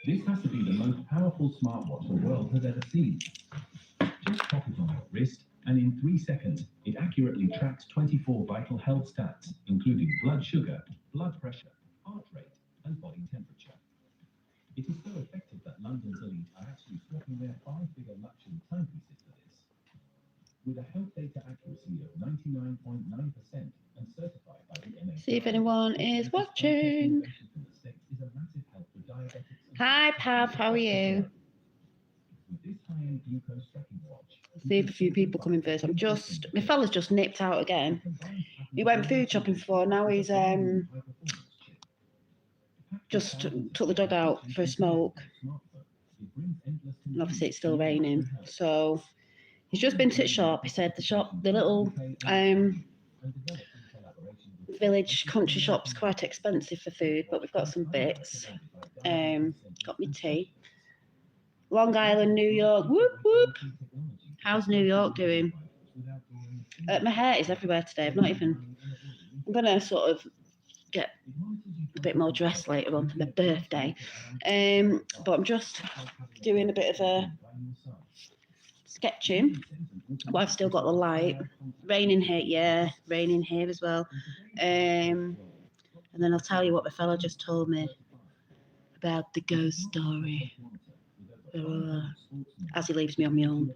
This has to be the most powerful smartwatch the world has ever seen. Just pop it on your wrist, and in 3 seconds, it accurately tracks 24 vital health stats, including blood sugar, blood pressure, heart rate, and body temperature. It is so effective that London's elite are actually swapping their 5-figure luxury timepieces for this. With a health data accuracy of 99.9% and certified by the NHS. See if anyone is watching. Hi, Pav, how are you? See if a few people come in first. My fella's just nipped out again. He went food shopping before, now he's just took the dog out for a smoke. And obviously it's still raining, so he's just been to the shop. He said the little village country shop's quite expensive for food, but we've got some bits. Got me tea. Long Island, New York, whoop whoop. How's New York doing? My hair is everywhere today. I'm gonna sort of get a bit more dressed later on for my birthday. But I'm just doing a bit of a sketching. But I've still got the light. Raining here as well. And then I'll tell you what the fella just told me about the ghost story. As he leaves me on my own.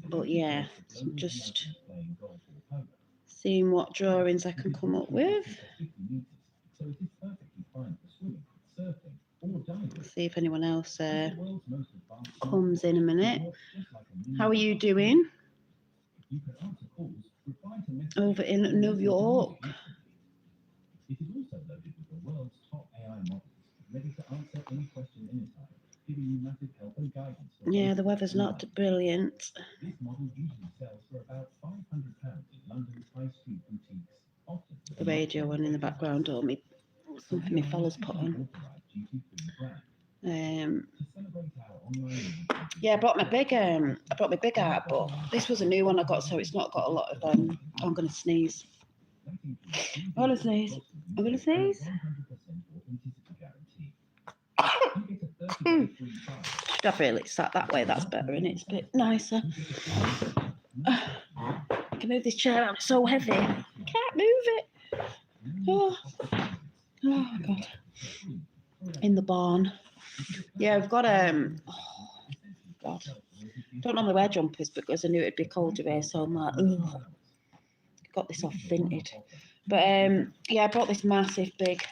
But yeah, so I'm just seeing what drawings I can come up with. See if anyone else comes in a minute. How are you doing? Over in New York. It is also loaded with the world's top AI models, ready to answer any question anytime, giving you massive help and guidance. Yeah, the weather's not brilliant. This model usually sells for about £500 in London's high street boutiques. Often the radio on in the background, or something my fella's put on. Yeah, I brought my big art book. This was a new one I got, so it's not got a lot of I'm gonna sneeze. I'm gonna sneeze. Should have really sat that way, that's better, and it's a bit nicer. I can move this chair out, it's so heavy. Can't move it. Oh God. In the barn. Yeah, I've got God. Don't normally wear jumpers because I knew it'd be cold today, so I'm like, ugh. Got this off Vinted. But yeah, I bought this massive big.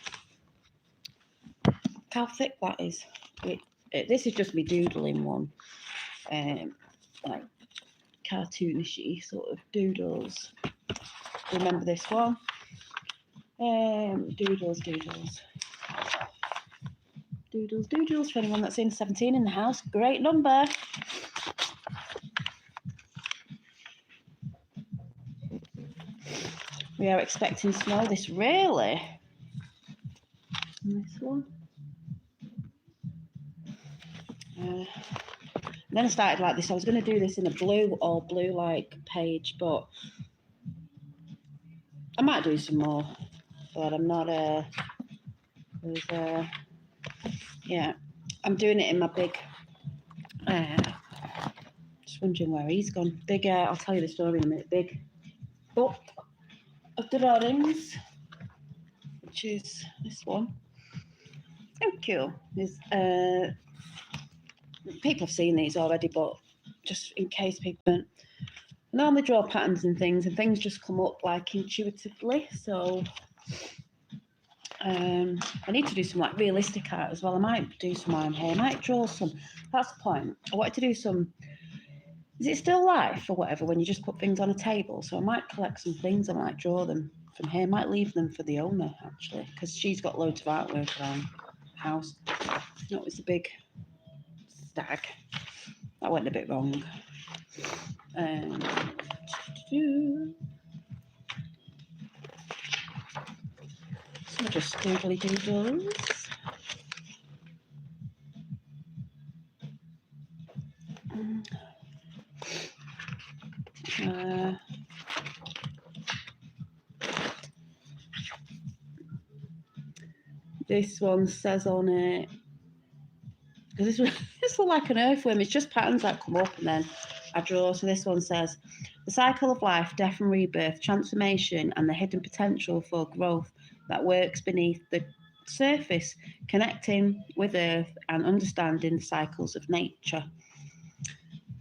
Look how thick that is. This is just me doodling one. Like cartoonishy sort of doodles. Remember this one? Doodles. Doodles for anyone that's in 17 in the house. Great number. We are expecting snow this really. This one. Then I started like this. I was going to do this in a blue like page, but I might do some more. But I'm not yeah, I'm doing it in my big. Just wondering where he's gone. Big. I'll tell you the story in a minute. Big book of drawings, which is this one. Thank you. People have seen these already, but just in case people don't. I normally draw patterns and things just come up like intuitively. So I need to do some like realistic art as well. I might do some iron hair. I might draw some. That's the point. I wanted to do some. Is it still life or whatever when you just put things on a table? So I might collect some things. I might draw them from here. I might leave them for the owner actually, because she's got loads of artwork around the house. That was a big stag. That went a bit wrong. So just doodly doodles. This one says on it, because this looks like an earthworm. It's just patterns that come up and then I draw. So this one says, the cycle of life, death and rebirth, transformation, and the hidden potential for growth that works beneath the surface, connecting with Earth and understanding the cycles of nature.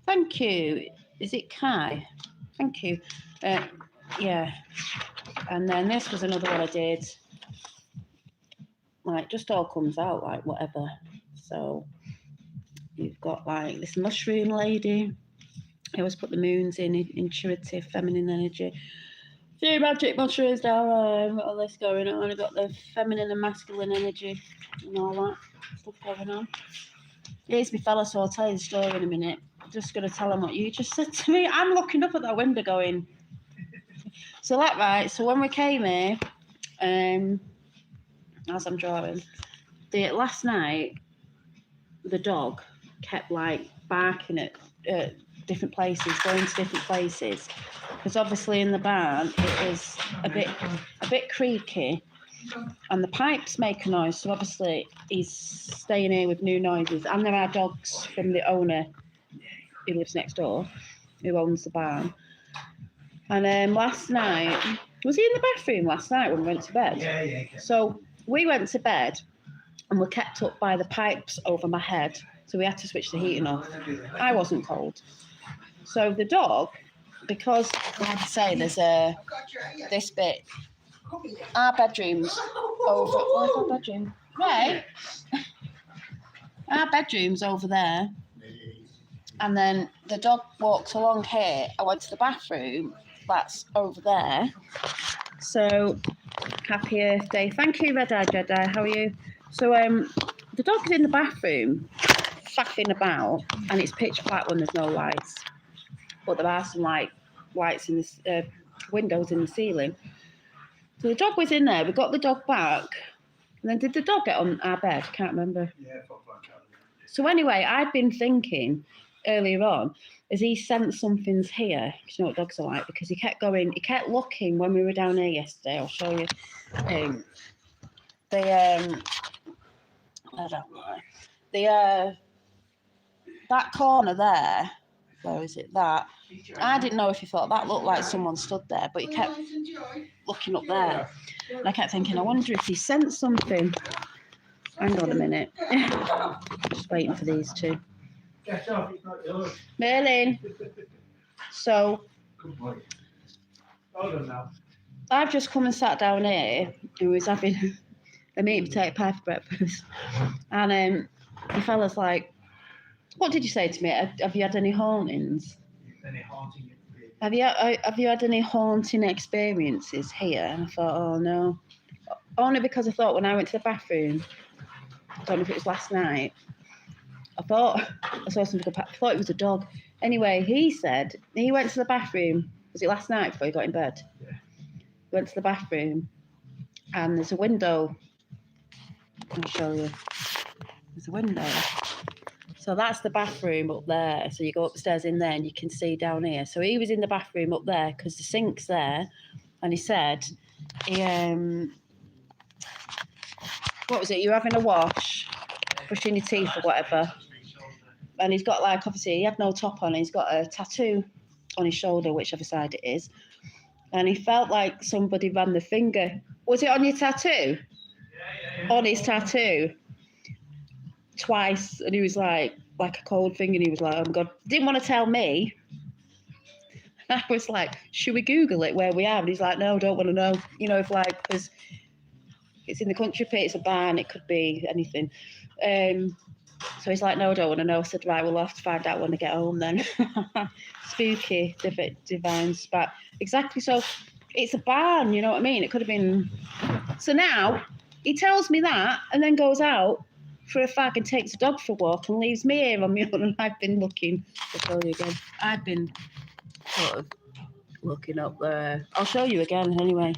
Thank you. Is it Kai? Thank you. Yeah. And then this was another one I did. Like, just all comes out, like, whatever. So you've got, like, this mushroom lady. I always put the moons in intuitive feminine energy. Few magic mushrooms down. Got all this going on. I've got the feminine and masculine energy and all that stuff going on. Here's my fella, so I'll tell you the story in a minute. I'm just going to tell him what you just said to me. I'm looking up at that window going. So that right. So when we came here, as I'm drawing, last night the dog kept like barking at different places, going to different places, because obviously in the barn it is a bit creaky, and the pipes make a noise. So obviously he's staying here with new noises, and there are dogs from the owner who lives next door, who owns the barn. And last night, was he in the bathroom last night when we went to bed? Yeah. So we went to bed and were kept up by the pipes over my head. So we had to switch the heating off. I wasn't cold. So the dog, because, like I say, there's this bit, our bedroom's over, where's our bedroom? Right. Our bedroom's over there. And then the dog walks along here. I went to the bathroom, that's over there. So, happy Earth Day. Thank you, Red Eye Jedi. How are you? So, the dog's in the bathroom, faffing about, and it's pitch black when there's no lights. But there are some lights in the windows in the ceiling. So the dog was in there. We got the dog back. And then did the dog get on our bed? Can't remember. Yeah, so anyway, I'd been thinking earlier on, as he sensed something's here, you know what dogs are like, because he kept looking when we were down here yesterday. I'll show you. I don't know. That corner there, where is it? That. I didn't know if he thought that looked like someone stood there, but he kept looking up there. And I kept thinking, I wonder if he sensed something. Hang on a minute. Just waiting for these two. Merlin. So, I've just come and sat down here and was having a meat and potato pie for breakfast. And the fella's like, what did you say to me? Have you had any hauntings? Have you had any haunting experiences here? And I thought, oh no. Only because I thought when I went to the bathroom, I don't know if it was last night, I thought I saw something. I thought it was a dog. Anyway, he said he went to the bathroom. Was it last night before he got in bed? Yeah. He went to the bathroom, and there's a window. I'll show you. There's a window. So that's the bathroom up there. So you go upstairs in there, and you can see down here. So he was in the bathroom up there because the sink's there, and he said, what was it? You're having a wash, brushing your teeth or whatever. And he's got obviously he had no top on. He's got a tattoo on his shoulder, whichever side it is. And he felt like somebody ran the finger. Was it on your tattoo? Yeah. On his tattoo. Twice. And he was like a cold thing. And he was like, oh my God. Didn't want to tell me. I was like, should we Google it where we are? And he's like, no, don't want to know. You know, because it's in the country pit, it's a barn, it could be anything. So he's like, no, I don't want to know. I said, right, we'll have to find out when I get home then. Spooky, divine spat. Exactly. So it's a barn, you know what I mean? It could have been. So now he tells me that and then goes out for a fag and takes a dog for a walk and leaves me here on my own. And I've been looking. I'll tell you again. I've been sort of looking up there. I'll show you again anyway.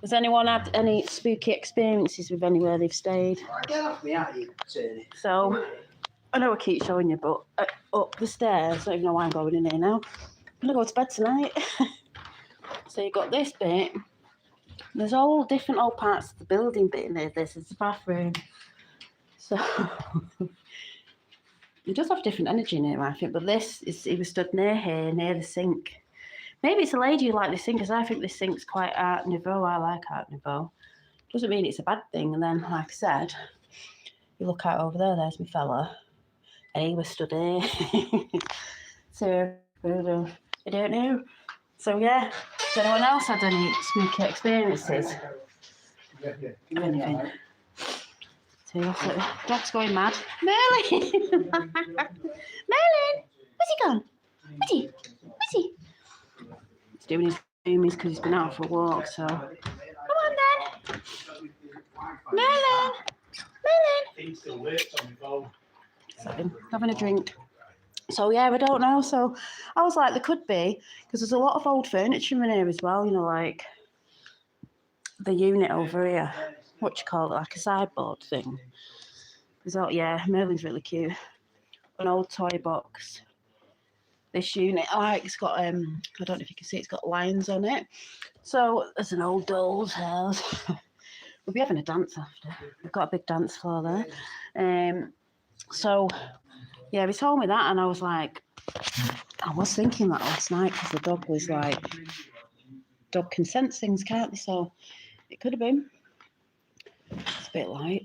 Has anyone had any spooky experiences with anywhere they've stayed? So, I know I keep showing you, but up the stairs, I don't even know why I'm going in here now. I'm going to go to bed tonight. So you've got this bit. there's all different old parts of the building bit in there. This is the bathroom. So it does have different energy in it, I think. But this is, he was stood near here, near the sink. Maybe it's a lady who liked this sink, because I think this sink's quite Art Nouveau. I like Art Nouveau. Doesn't mean it's a bad thing. And then, like I said, you look out over there, there's my fella. And he was stood here. So, I don't know. So, yeah. Has anyone else had any spooky experiences? Or anything? So, dog's going mad. Merlin! Merlin! Where's he gone? Where's he? Where's he? He's doing his zoomies because he's been out for a walk, so. Come on then! Merlin! Merlin! So, having a drink. So, yeah, I don't know. So, I was like, there could be, because there's a lot of old furniture in here as well, you know, like the unit over here. What do you call it? Like a sideboard thing. There's yeah, Merlin's really cute. An old toy box. This unit, it's got, I don't know if you can see, it's got lions on it. So, there's an old doll's house. We'll be having a dance after. We've got a big dance floor there. So, yeah, he told me that, and I was like, I was thinking that last night, because the dog was like, dog can sense things, can't they? So, it could have been. It's a bit light.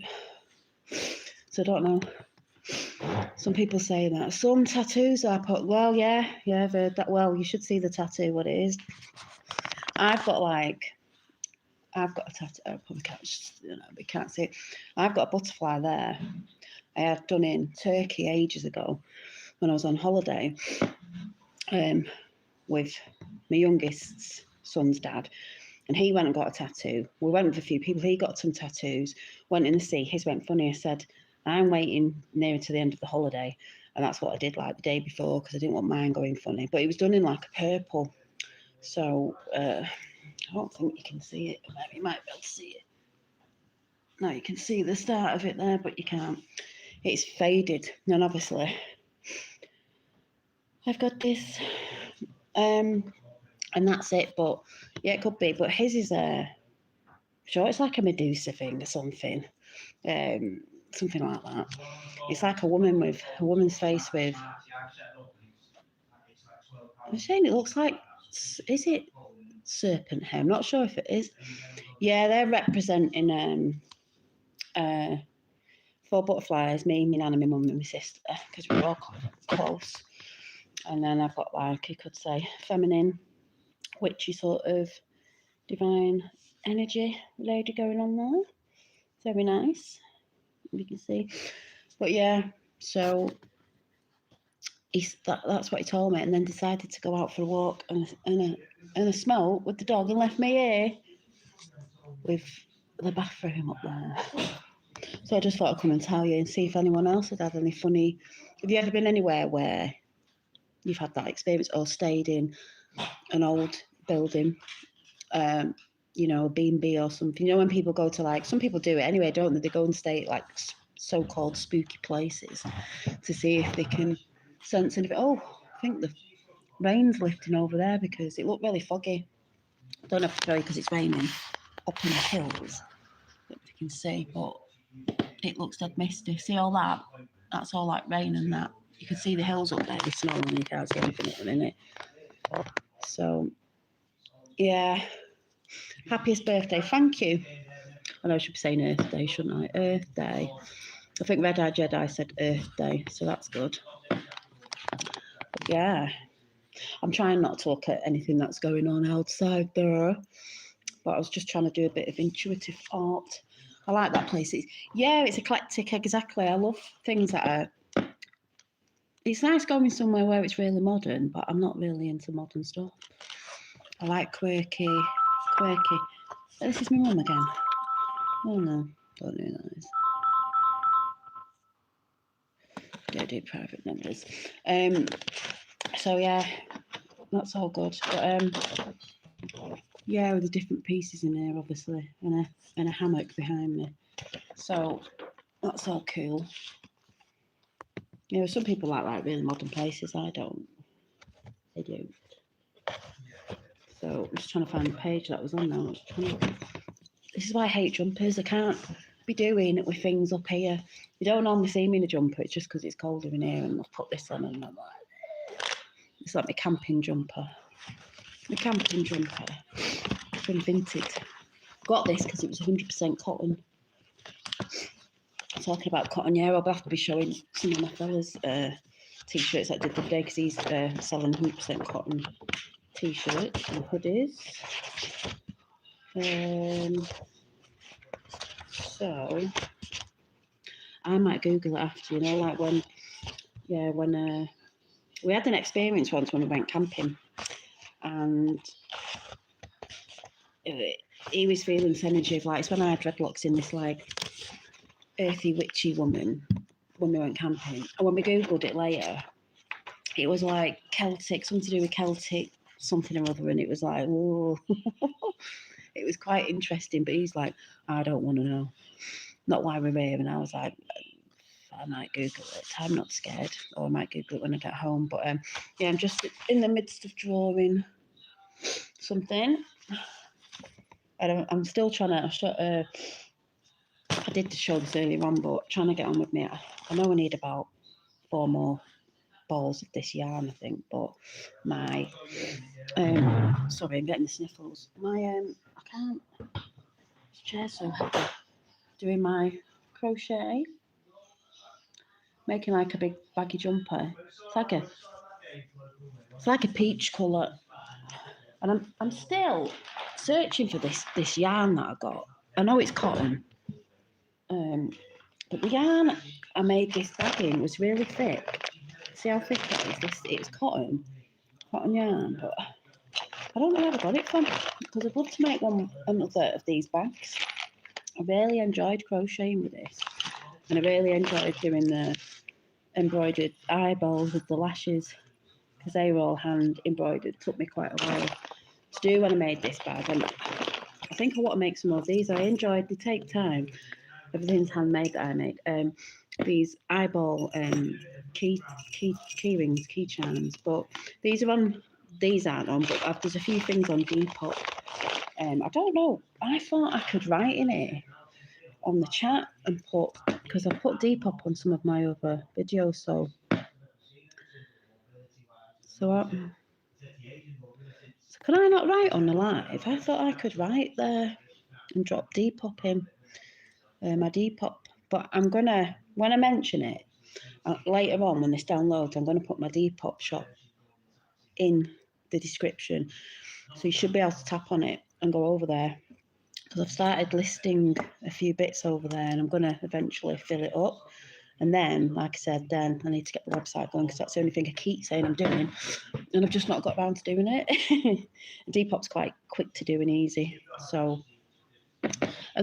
So, I don't know. Some people say that. Some tattoos I put, well, yeah, I've heard that. Well, you should see the tattoo, what it is. I've got a tattoo. I probably can't see it. I've got a butterfly there. I had done in Turkey ages ago when I was on holiday with my youngest son's dad. And he went and got a tattoo. We went with a few people. He got some tattoos, went in the sea. His went funny. I said, I'm waiting nearer to the end of the holiday. And that's what I did like the day before, because I didn't want mine going funny. But it was done in like a purple. So I don't think you can see it. Maybe you might be able to see it. No, you can see the start of it there, but you can't. It's faded. And obviously, I've got this. And that's it. But yeah, it could be. But his is sure, it's like a Medusa thing or something. Something like that. It's like a woman's face with. I'm saying it looks like. Is it serpent hair? I'm not sure if it is. Yeah, they're representing 4 butterflies, me, my nan, and my mum and my sister, because we're all close. And then I've got, like, you could say, feminine, witchy sort of divine energy lady going on there. Very nice. You can see. But yeah, so that's what he told me, and then decided to go out for a walk and a smoke with the dog, and left me here with the bathroom up there. So I just thought I'd come and tell you and see if anyone else had had any funny. Have you ever been anywhere where you've had that experience or stayed in an old building, you know, a B&B or something? You know, when people go to, like, some people do it anyway, don't they? They go and stay at, like, so-called spooky places to see if they can sense anything. Oh, I think the rain's lifting over there because it looked really foggy. Don't have to tell you because it's raining up in the hills that you can see, but it looks dead misty. See all that? That's all like rain and that. You can see the hills up there with snow and you can't see anything at the minute. So, yeah. Happiest birthday. Thank you. I know I should be saying Earth Day, shouldn't I? Earth Day. I think Red Eye Jedi said Earth Day, so that's good. But yeah. I'm trying not to look at anything that's going on outside there. But I was just trying to do a bit of intuitive art. I like that place. It's eclectic, exactly. I love things that are... It's nice going somewhere where it's really modern, but I'm not really into modern stuff. I like quirky. This is my mum again. Oh no, don't do that. Don't do private numbers. So yeah, that's all good. But yeah, with the different pieces in here, obviously, and a hammock behind me. So that's all cool. You know, some people like really modern places. I don't. They do. So I'm just trying to find the page that was on there. This is why I hate jumpers. I can't be doing it with things up here. You don't normally see me in a jumper. It's just because it's colder in here, and I've put this on, and I'm like, it's like my camping jumper. My camping jumper from Vinted. Got this because it was 100% cotton. Talking about cotton, yeah, I'll have to be showing some of my fellas' t-shirts I did the other day because he's selling 100% cotton t-shirts and hoodies. So I might Google it after, you know, like when we had an experience once when we went camping, and he was feeling this energy of like, it's when I had dreadlocks in this like earthy witchy woman when we went camping, and when we Googled it later, it was like Celtic, something to do with Celtic something or other, and it was like, whoa. It was quite interesting, but he's like, I don't want to know, not why we're here. And I was like, I might Google it. I'm not scared, or I might Google it when I get home. But yeah, I'm just in the midst of drawing something. I'm still trying to. I did show this earlier on, but trying to get on with me. I know I need about 4 more balls of this yarn, I think. But my sorry, I'm getting the sniffles. My I can't. This chair's so heavy. Doing my crochet, making like a big baggy jumper. It's like a peach colour, and I'm still searching for this yarn that I got. I know it's cotton, but the yarn I made this bag in was really thick. See how thick it is? It's cotton yarn, but I don't know where I got it from because I'd love to make another of these bags. I really enjoyed crocheting with this, and I really enjoyed doing the embroidered eyeballs with the lashes because they were all hand embroidered. It took me quite a while to do when I made this bag, and I think I want to make some more of these. They take time. Everything's handmade that I make. These eyeball key rings, key charms, but these aren't on, but there's a few things on Depop. I don't know. I thought I could write in it on the chat and because I put Depop on some of my other videos, so could I not write on the live? I thought I could write there and drop Depop in my Depop, but I'm gonna, when I mention it later on when this downloads, I'm gonna put my Depop shop in the description, so you should be able to tap on it and go over there because I've started listing a few bits over there, and I'm gonna eventually fill it up. And then, like I said, then I need to get the website going because that's the only thing I keep saying I'm doing, and I've just not got around to doing it. Depop's quite quick to do and easy. So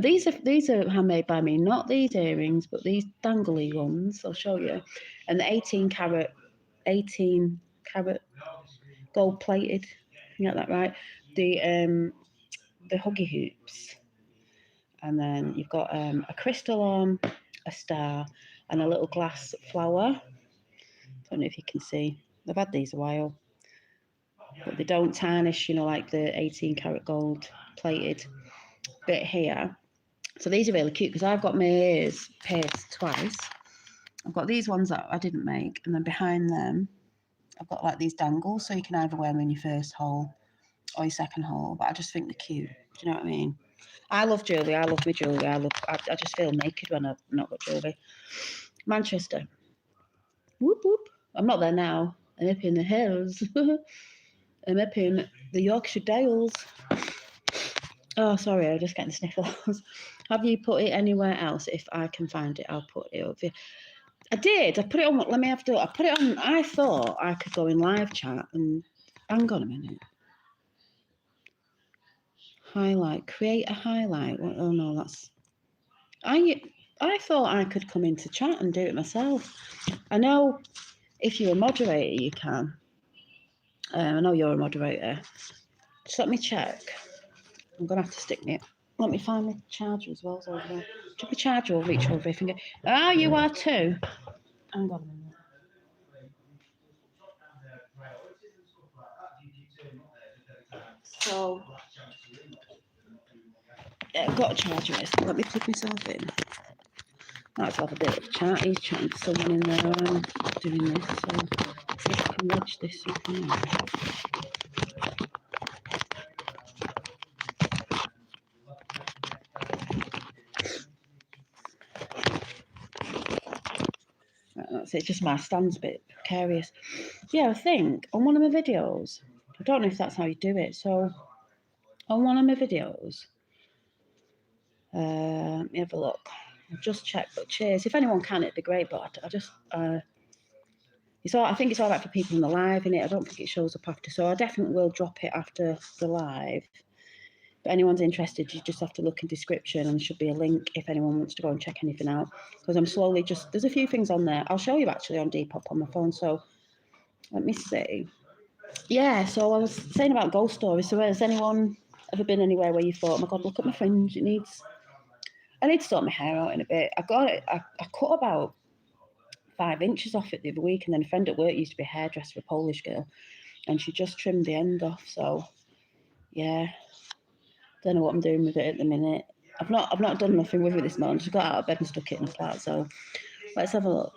these are handmade by me, not these earrings, but these dangly ones. I'll show you. And the 18 carat gold plated. You got that right? The huggy hoops. And then you've got a crystal on, a star, and a little glass flower. Don't know if you can see. I've had these a while, but they don't tarnish, you know, like the 18 karat gold plated bit here. So these are really cute because I've got my ears pierced twice. I've got these ones that I didn't make, and then behind them, I've got like these dangles, so you can either wear them in your first hole or your second hole. But I just think they're cute. Do you know what I mean? I love jewellery. I love my jewellery. I just feel naked when I've not got jewellery. Manchester. Whoop whoop. I'm not there now. I'm up in the hills. I'm up in the Yorkshire Dales. Oh, sorry, I'm just getting sniffles. Have you put it anywhere else? If I can find it, I'll put it up here. I did. I put it on. Let me have to. I put it on. I thought I could go in live chat and hang on a minute. Highlight. Create a highlight. Oh no, that's. I thought I could come into chat and do it myself. I know if you're a moderator, you can. I know you're a moderator. Just let me check. I'm gonna have to stick me. Let me find my charger as well. Over there. Took my charger or reach over if you can get. Ah, you are too. Hang on a minute. So I've got a charger. Let me plug myself in. Might have a bit of a chat. He's chatting to someone in there. I'm doing this, so see if I can watch this up now. Right, that's it. Just my stand's a bit precarious. Yeah, I think on one of my videos, I don't know if that's how you do it. So on one of my videos, let me have a look. I've just checked, but cheers. If anyone can, it'd be great. But I just, it's all. I think it's all right for people in the live, innit? I don't think it shows up after. So I definitely will drop it after the live. If anyone's interested, you just have to look in description and there should be a link if anyone wants to go and check anything out. Because I'm slowly just, there's a few things on there. I'll show you actually on Depop on my phone. So let me see. Yeah, so I was saying about ghost stories. So has anyone ever been anywhere where you thought, oh my God, look at my fringe, I need to sort my hair out in a bit. I cut about 5 inches off it the other week, and then a friend at work used to be a hairdresser, a Polish girl, and she just trimmed the end off. So yeah, don't know what I'm doing with it at the minute. I've not done nothing with it this morning. Just got out of bed and stuck it in a plait. So let's have a look.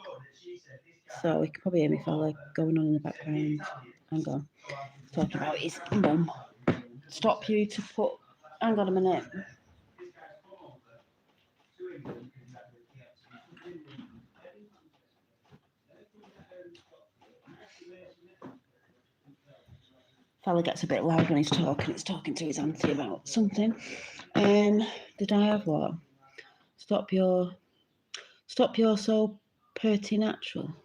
So you can probably hear me fella going on in the background. Hang on, talking about his mum. Stop you to put. Hang on a minute. Fella gets a bit loud when he's talking. He's talking to his auntie about something. Did I have what? Stop your so preternatural.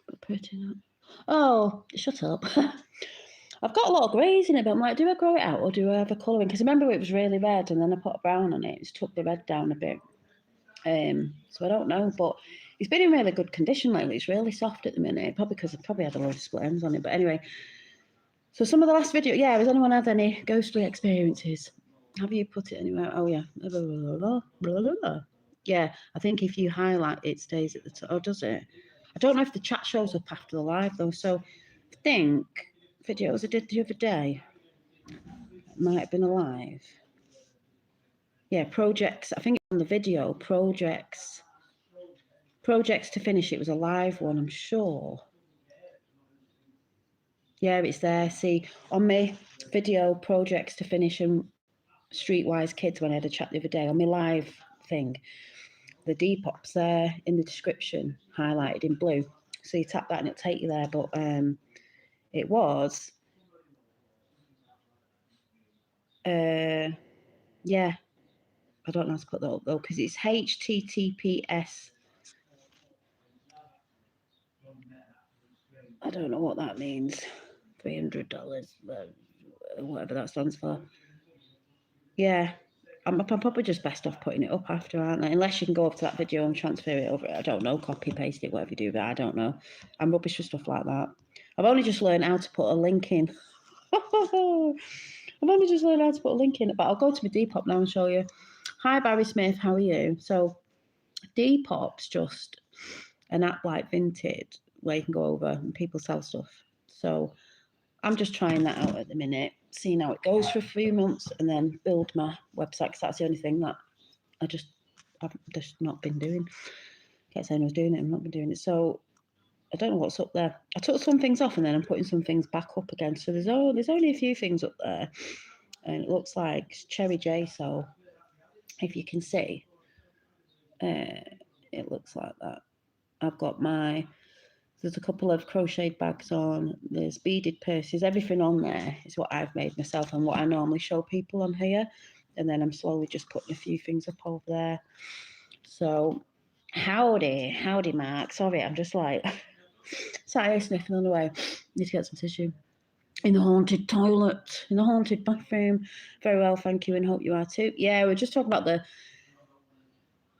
Oh, shut up. I've got a lot of greys in it, but I'm like, do I grow it out or do I have a colouring? Because remember it was really red and then I put a brown on it. It's took the red down a bit. So I don't know, but it's been in really good condition lately. It's really soft at the minute, probably because I've probably had a load of split ends on it. But anyway, so some of the last video, yeah, has anyone had any ghostly experiences? Have you put it anywhere? Oh yeah. Yeah, I think if you highlight it stays at the top. Oh, does it? I don't know if the chat shows up after the live though. So I think videos I did the other day might have been a live. Yeah, projects. I think on the video, projects to finish. It was a live one, I'm sure. Yeah, it's there. See, on my video, projects to finish and Streetwise Kids, when I had a chat the other day, on my live thing, the Depop's there in the description, highlighted in blue. So you tap that and it'll take you there. But it was, yeah, I don't know how to put that up though, because it's HTTPS. I don't know what that means. $300, whatever that stands for. Yeah, I'm probably just best off putting it up after, aren't I? Unless you can go over to that video and transfer it over. I don't know, copy, paste it, whatever you do, but I don't know. I'm rubbish for stuff like that. I've only just learned how to put a link in. I've only just learned how to put a link in, but I'll go to my Depop now and show you. Hi, Barry Smith, how are you? So Depop's just an app like Vinted where you can go over and people sell stuff. So I'm just trying that out at the minute, seeing how it goes for a few months and then build my website, because that's the only thing that I've just not been doing. I kept saying I was doing it, I've not been doing it. So I don't know what's up there. I took some things off and then I'm putting some things back up again. So there's only a few things up there. And it looks like Cherry J, so if you can see, it looks like that. I've got there's a couple of crocheted bags on, there's beaded purses, everything on there is what I've made myself and what I normally show people on here. And then I'm slowly just putting a few things up over there. So, howdy, Mark. Sorry, I'm just like, sat here sniffing on the way. Need to get some tissue. In the haunted toilet, in the haunted bathroom. Very well, thank you, and hope you are too. Yeah, we're just talking about the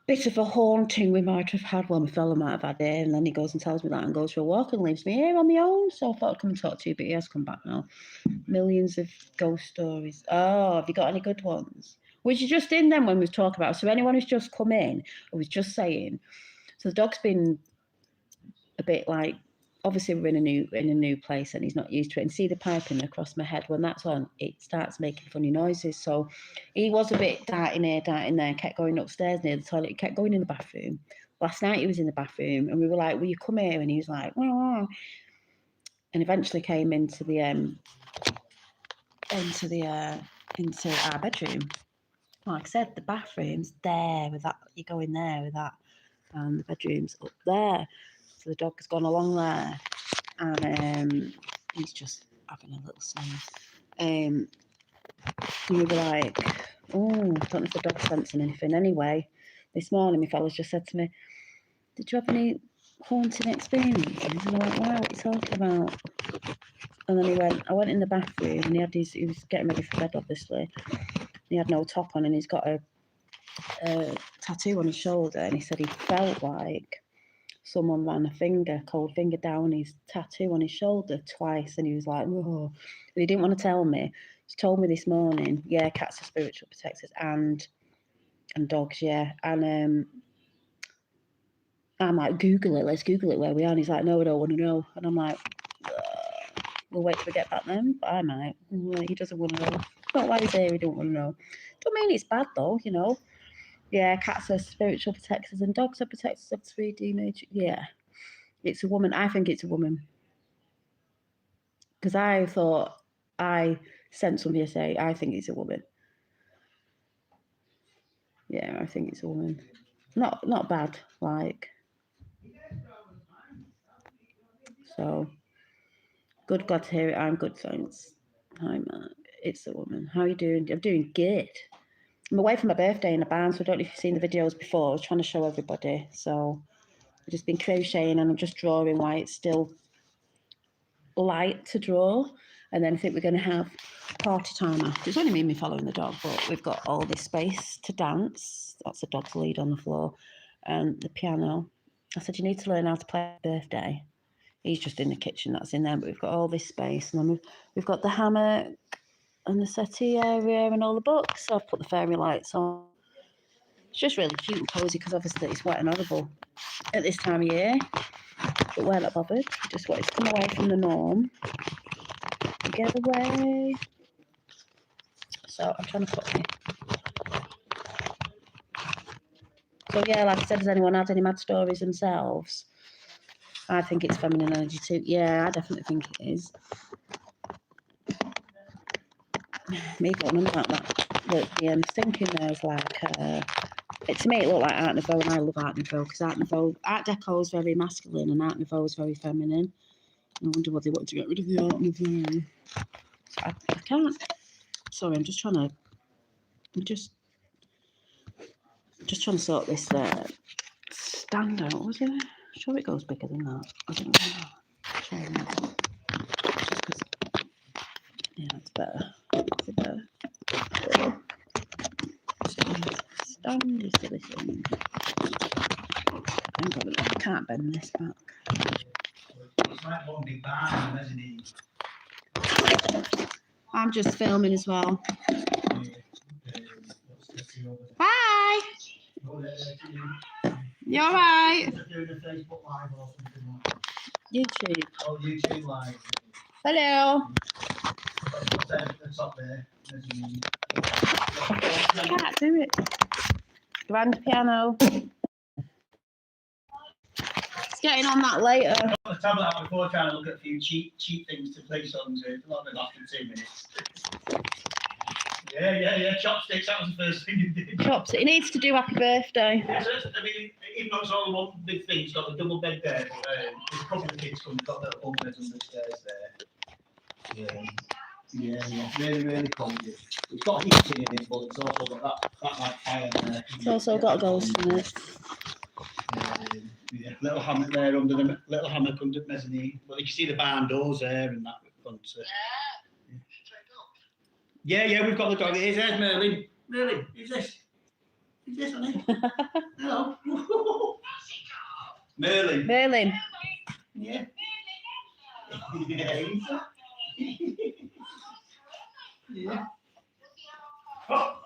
bit of a haunting we might have had. Well, my fella might have had it, and then he goes and tells me that and goes for a walk and leaves me here on my own. So I thought I'd come and talk to you, but he has come back now. Millions of ghost stories. Oh, have you got any good ones? Was you just in them when we was talking about? So anyone who's just come in, I was just saying. So the dog's been a bit like obviously we're in a new place and he's not used to it, and see the piping across my head, when that's on, it starts making funny noises. So he was a bit darting here, darting there, kept going upstairs near the toilet, he kept going in the bathroom. Last night he was in the bathroom and we were like, will you come here? And he was like, wah. And eventually came into our bedroom. Like I said, the bathroom's there with that, you go in there with that, and the bedroom's up there. So the dog has gone along there, and he's just having a little snooze. We were like, oh, I don't know if the dog's sensing anything. Anyway, this morning my fella's just said to me, did you have any haunting experiences? And I went, wow, what are you talking about? And then he went, I went in the bathroom and he was getting ready for bed, obviously. He had no top on and he's got a tattoo on his shoulder, and he said he felt like someone ran a cold finger down his tattoo on his shoulder twice, and he was like, oh. And he didn't want to tell me. He told me this morning, yeah, cats are spiritual protectors and dogs, yeah. And I'm like, Google it, let's Google it where we are. And he's like, no, I don't want to know. And I'm like, we'll wait till we get back then. But I might. He doesn't want to know. Not why he's here, he don't want to know. Don't mean it's bad though, you know. Yeah, cats are spiritual protectors and dogs are protectors of 3D nature. Yeah, it's a woman. I think it's a woman. Because I thought I sent somebody to say, I think it's a woman. Yeah, I think it's a woman. Not bad, like. So, good, glad to hear it. I'm good, thanks. Hi, Mark. It's a woman. How are you doing? I'm doing good. I'm away for my birthday in a band, so I don't know if you've seen the videos before. I was trying to show everybody. So I've just been crocheting and I'm just drawing while it's still light to draw. And then I think we're going to have party time after. It's only me and me following the dog, but we've got all this space to dance. That's the dog's lead on the floor. And the piano. I said, you need to learn how to play birthday. He's just in the kitchen, that's in there, but we've got all this space. And then we've got the hammock and the settee area and all the books. So I've put the fairy lights on. It's just really cute and cosy because obviously it's wet and horrible at this time of year. But we're not bothered. We just wanted to come away from the norm. Get away. So I'm trying to put me. So yeah, like I said, has anyone had any mad stories themselves? I think it's feminine energy too. Yeah, I definitely think it is. Me going on about that. The thinking there is like, to me it looked like Art Nouveau, and I love Art Nouveau because Art Deco is very masculine and Art Nouveau is very feminine. I wonder what they want to get rid of the Art Nouveau. So I can't. Sorry, I'm just trying to. I'm just trying to sort this stand out. Was it? I'm sure it goes bigger than that. I don't know. Just because. Yeah, it's better. Is it better? Stand is silly thing. I can't bend this back. It's like one big barn, isn't it? I'm just filming as well. Hi! You alright? Doing a Facebook Live or something like that. YouTube. Oh, YouTube Live. Hello. It's up there. I can't do it. Grand piano. It's getting on that later. I got the tablet out before trying to look at a few cheap things to play songs with. A lot of it lasted 2 minutes. Yeah. Chopsticks, that was the first thing you did. Chopsticks. It needs to do happy birthday. Yeah, so I mean, even though it's all one big thing, it's got the double bed there, but there's a couple of kids come, got little bunk beds under the stairs there. Yeah. Really comfy. It's got heating in it, but it's also got that like fire there. It's also got a ghost in it. Yeah, little hammock there under the mezzanine. Well, you can see the barn doors there and that front. Yeah, we've got the dog. Here's Merlin. Merlin, who's this? Who's this, honey? Hello. Merlin. Yeah. Yeah. Oh.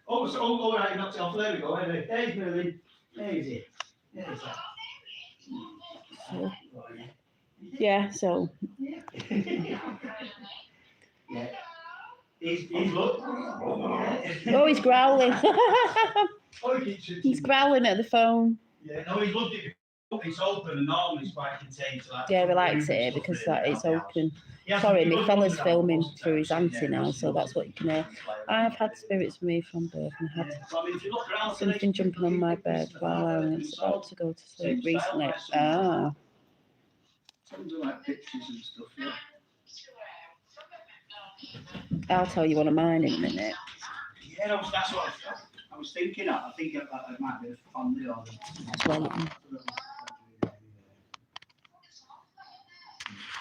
Oh, right, knocked it off. There we go. There's Merlin. There's it. There's that. So, yeah, so. Yeah. He's look. Oh, he's growling. He's growling at the phone. Yeah, no, he loved it. It's open and normally it's quite contained. So yeah, we likes it because that it's open. Sorry, my fella's filming through his auntie now, so that's what you can hear. I've had spirits with me from birth and had something jumping on my bed while I was about to go to sleep recently. Ah. Some do like pictures and stuff, yeah. I'll tell you one of mine in a minute. Yeah, that's what I was thinking of. I think it might be a family or It's waiting.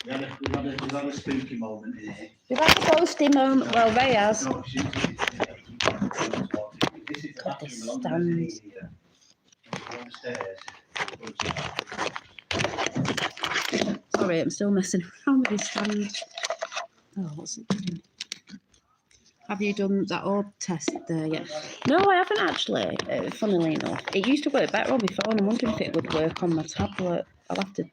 We've had a spooky moment in here. We've had a ghosty moment. Well, Ray has. God, the stand. Sorry, I'm still messing around with his stand. Oh, what's it doing? Have you done that orb test there yet? No, I haven't actually. Funnily enough, it used to work better on my phone. I'm wondering if it would work on my tablet. I'll have to.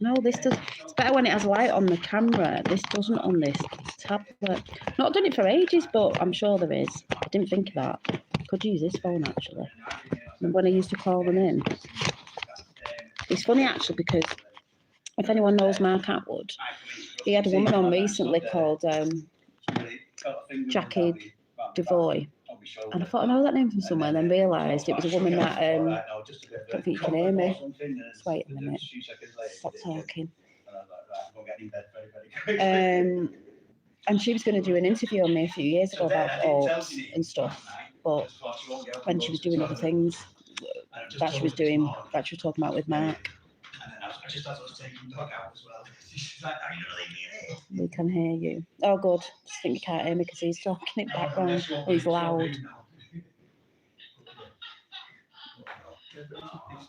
No, this does. It's better when it has light on the camera. This doesn't on this tablet. Not done it for ages, but I'm sure there is. I didn't think of that. Could use this phone actually. And when I used to call them in, it's funny actually because if anyone knows Mark Atwood, he had a woman on recently called Jackie Devoy. And I thought I know that name from somewhere, and then realised it was a woman that I don't think you can hear me. Just wait a minute. Stop talking. And she was going to do an interview on me a few years ago about orbs and stuff, but when she was doing other things that she was doing, that she was talking about with Mark. Just as I was taking the dog out as well. She's like, "Are you not leaving me in here?" We can hear you. Oh, good. Just think you can't hear me because he's talking in the background. Oh, he's loud. It's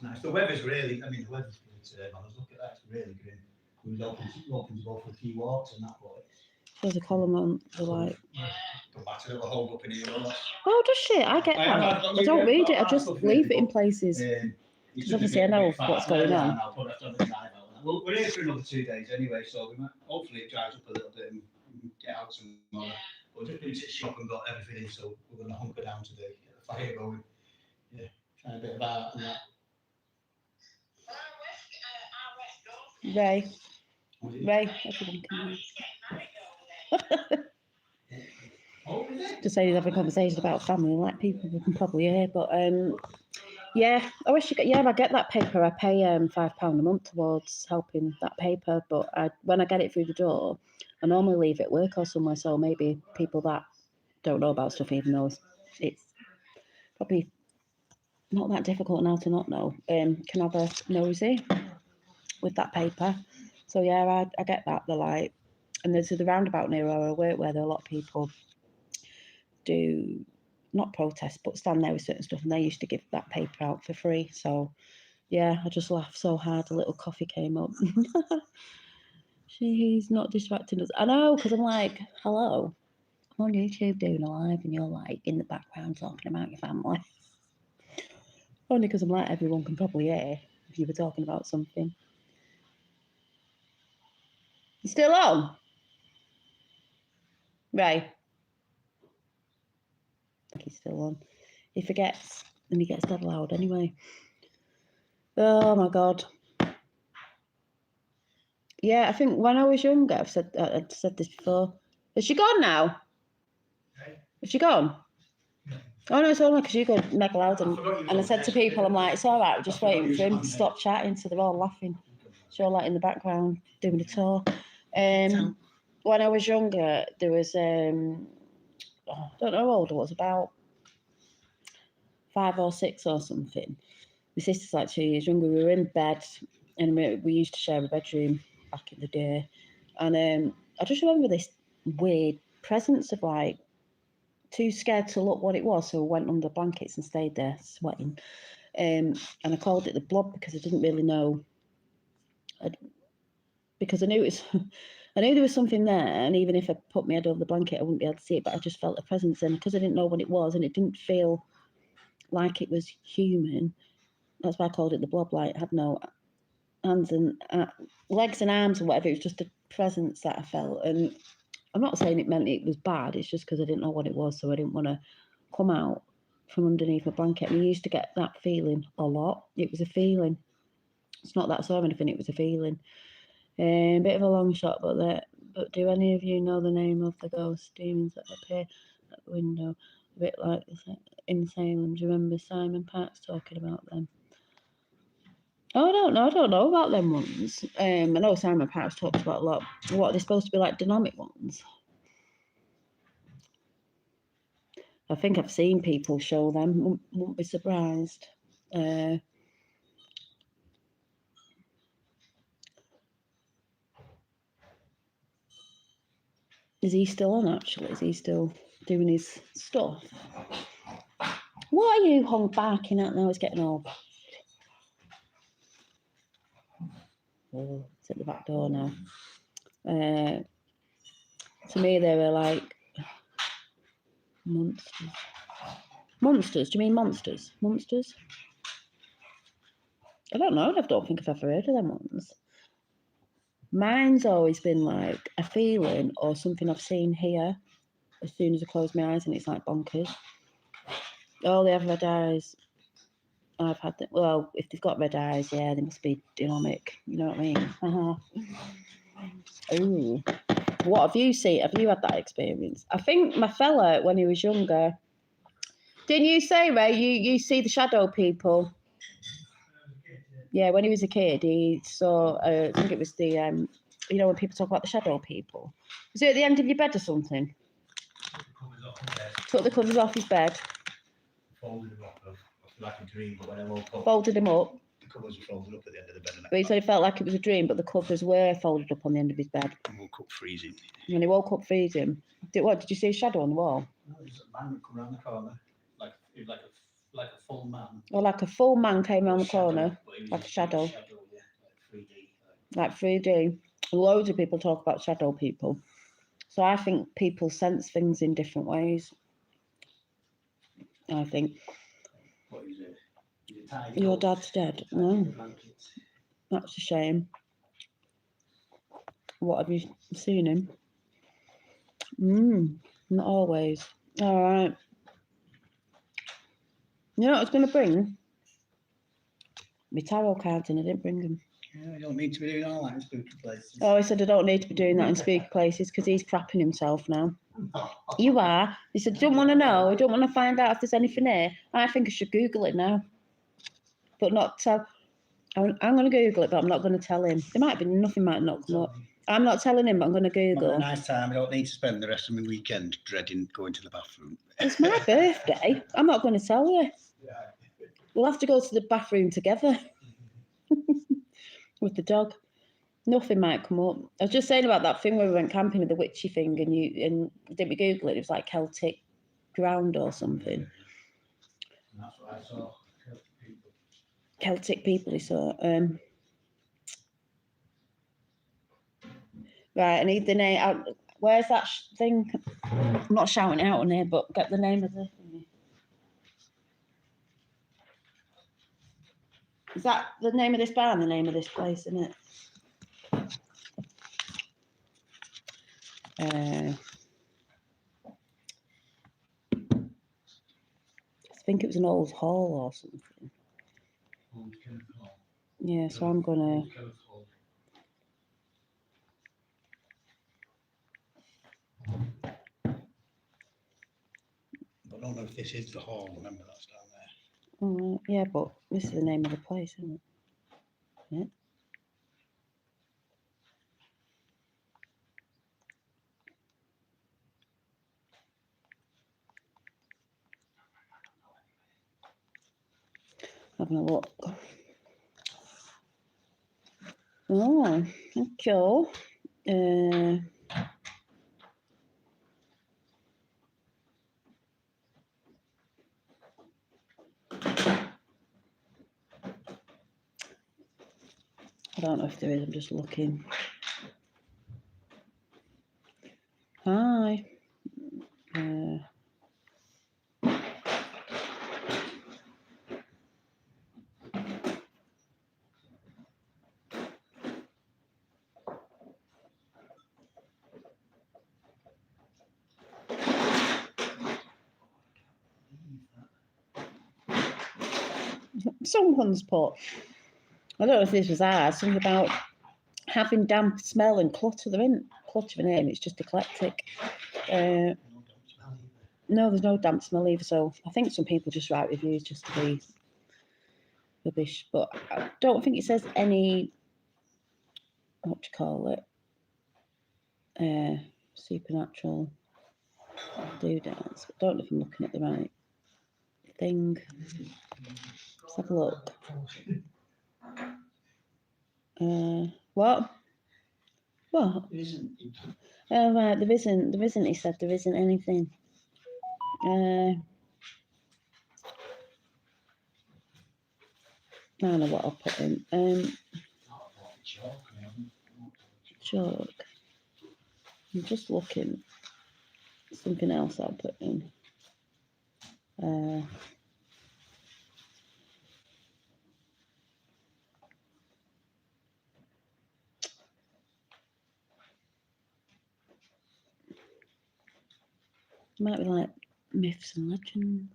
nice. The weather's really, the weather's good. Look at that, it's really grim. We was open to go for a few walks and that, but there's a column on the light. Don't matter, it'll hold up in here. Oh, does she? I get that. I don't read it. I just leave it in places. Because obviously I know what's going on. Well, we're here for another 2 days anyway, so we might hopefully it dries up a little bit and get out some more. We're just going to shop and got everything in, so we're going to hunker down today, get the fire going. Yeah, try a bit of art and that. Ray, everyone can hear. Just saying he's having a conversation about family, like people can probably hear, but yeah, I wish you get. Yeah, I get that paper. I pay £5 a month towards helping that paper, but when I get it through the door, I normally leave it at work or somewhere. So maybe people that don't know about stuff, even though it's probably not that difficult now to not know, can have a nosy with that paper. So yeah, I get that. They're like, and there's the roundabout near where I work where there are a lot of people do. Not protest, but stand there with certain stuff, and they used to give that paper out for free. So, yeah, I just laughed so hard. A little coffee came up. She's not distracting us. I know, because I'm like, hello, I'm on YouTube doing a live, and you're like in the background talking about your family. Only because I'm like, everyone can probably hear if you were talking about something. You still on? Right. I think he's still on. He forgets, and he gets dead loud anyway. Oh my God. Yeah, I think when I was younger, I'd said this before. Has she gone now? Has she gone? Oh no, it's only because you go mega loud, and I said to people, I'm like, it's all right, we're just waiting for him to stop chatting, so they're all laughing. So all like in the background doing a tour. When I was younger, there was I don't know how old I was, about 5 or 6 or something. My sister's like 2 years younger. We were in bed, and we used to share a bedroom back in the day. And I just remember this weird presence of like too scared to look what it was, so I went under blankets and stayed there sweating. And I called it the blob because I didn't really know. Because I knew it was, I knew there was something there, and even if I put my head over the blanket, I wouldn't be able to see it. But I just felt a presence, and because I didn't know what it was, and it didn't feel like it was human, that's why I called it the blob. Like, I had no hands and legs and arms or whatever. It was just a presence that I felt. And I'm not saying it meant it was bad. It's just because I didn't know what it was. So I didn't want to come out from underneath my blanket. And I used to get that feeling a lot. It was a feeling. It's not that I saw anything. It was a feeling. Bit of a long shot, but do any of you know the name of the ghost demons that appear at the window? A bit like in Salem. Do you remember Simon Parks talking about them? Oh, I don't know about them ones. I know Simon Parks talks about a lot. What, are they supposed to be like dynamic ones? I think I've seen people show them. Won't be surprised. Is he still on, actually? Is he still doing his stuff? What are you barking at now? It's getting old. Oh, it's at the back door now. To me, they were like monsters. Monsters? Do you mean monsters? Monsters? I don't know. I don't think I've ever heard of them ones. Mine's always been like a feeling or something I've seen here as soon as I close my eyes, and it's like bonkers. Oh, they have red eyes. I've had them. Well, if they've got red eyes, yeah, they must be dynamic. You know what I mean? Ooh. What have you seen? Have you had that experience? I think my fella, when he was younger, didn't you say, Ray, you see the shadow people? Yeah, when he was a kid, he saw, I think it was the, you know, when people talk about the shadow people. Was it at the end of your bed or something? Took the covers off his bed. Folded them up, like a dream, but when I woke up, folded them up. the covers were folded up at the end of the bed. But he said it felt like it was a dream, but the covers were folded up on the end of his bed. I woke up freezing. And he woke up freezing. Did you see a shadow on the wall? No, there's a man that come around the corner, like a full man. Or like a full man came around the corner, like a shadow. Yeah, like 3D. Loads of people talk about shadow people. So I think people sense things in different ways. I think. What is it? Your dad's dead? No. That's a shame. What, have you seen him? Not always. All right. You know what I was going to bring? My tarot cards, and I didn't bring them. Yeah, you don't need to be doing all that in spooky places. Oh, he said I don't need to be doing that in spooky places because he's crapping himself now. You are. He said, I don't want to know. I don't want to find out if there's anything here. I think I should Google it now. But not tell. I'm going to Google it, but I'm not going to tell him. There might be nothing, might not come up. I'm not telling him, but I'm going to Google. A nice time. I don't need to spend the rest of my weekend dreading going to the bathroom. It's my birthday. I'm not going to tell you. We'll have to go to the bathroom together with the dog. Nothing might come up. I was just saying about that thing where we went camping with the witchy thing, and didn't we Google it? It was like Celtic ground or something. And that's what I saw. Celtic people, he saw. Right, I need the name. Where's that thing? I'm not shouting out on here, but get the name of the thing. Is that the name of this bar and the name of this place, isn't it? I think it was an old hall or something. Yeah, so I'm gonna. I don't know if this is the hall. Remember, that's down there. Yeah, but this is the name of the place, isn't it? Yeah. Having a look. Oh, okay. I don't know if there is, I'm just looking. Hi. Someone's put, I don't know if this was ours, something about having damp smell and clutter. There isn't clutter in it, it's just eclectic. No, there's no damp smell either. So I think some people just write reviews just to be rubbish. But I don't think it says any, what do you call it? Supernatural doodads. I don't know if I'm looking at the right thing. Let's have a look. What? What? Oh, right, there isn't, he said, there isn't anything. I don't know what I'll put in. Chalk. I'm just looking. Something else I'll put in. Might be like myths and legends.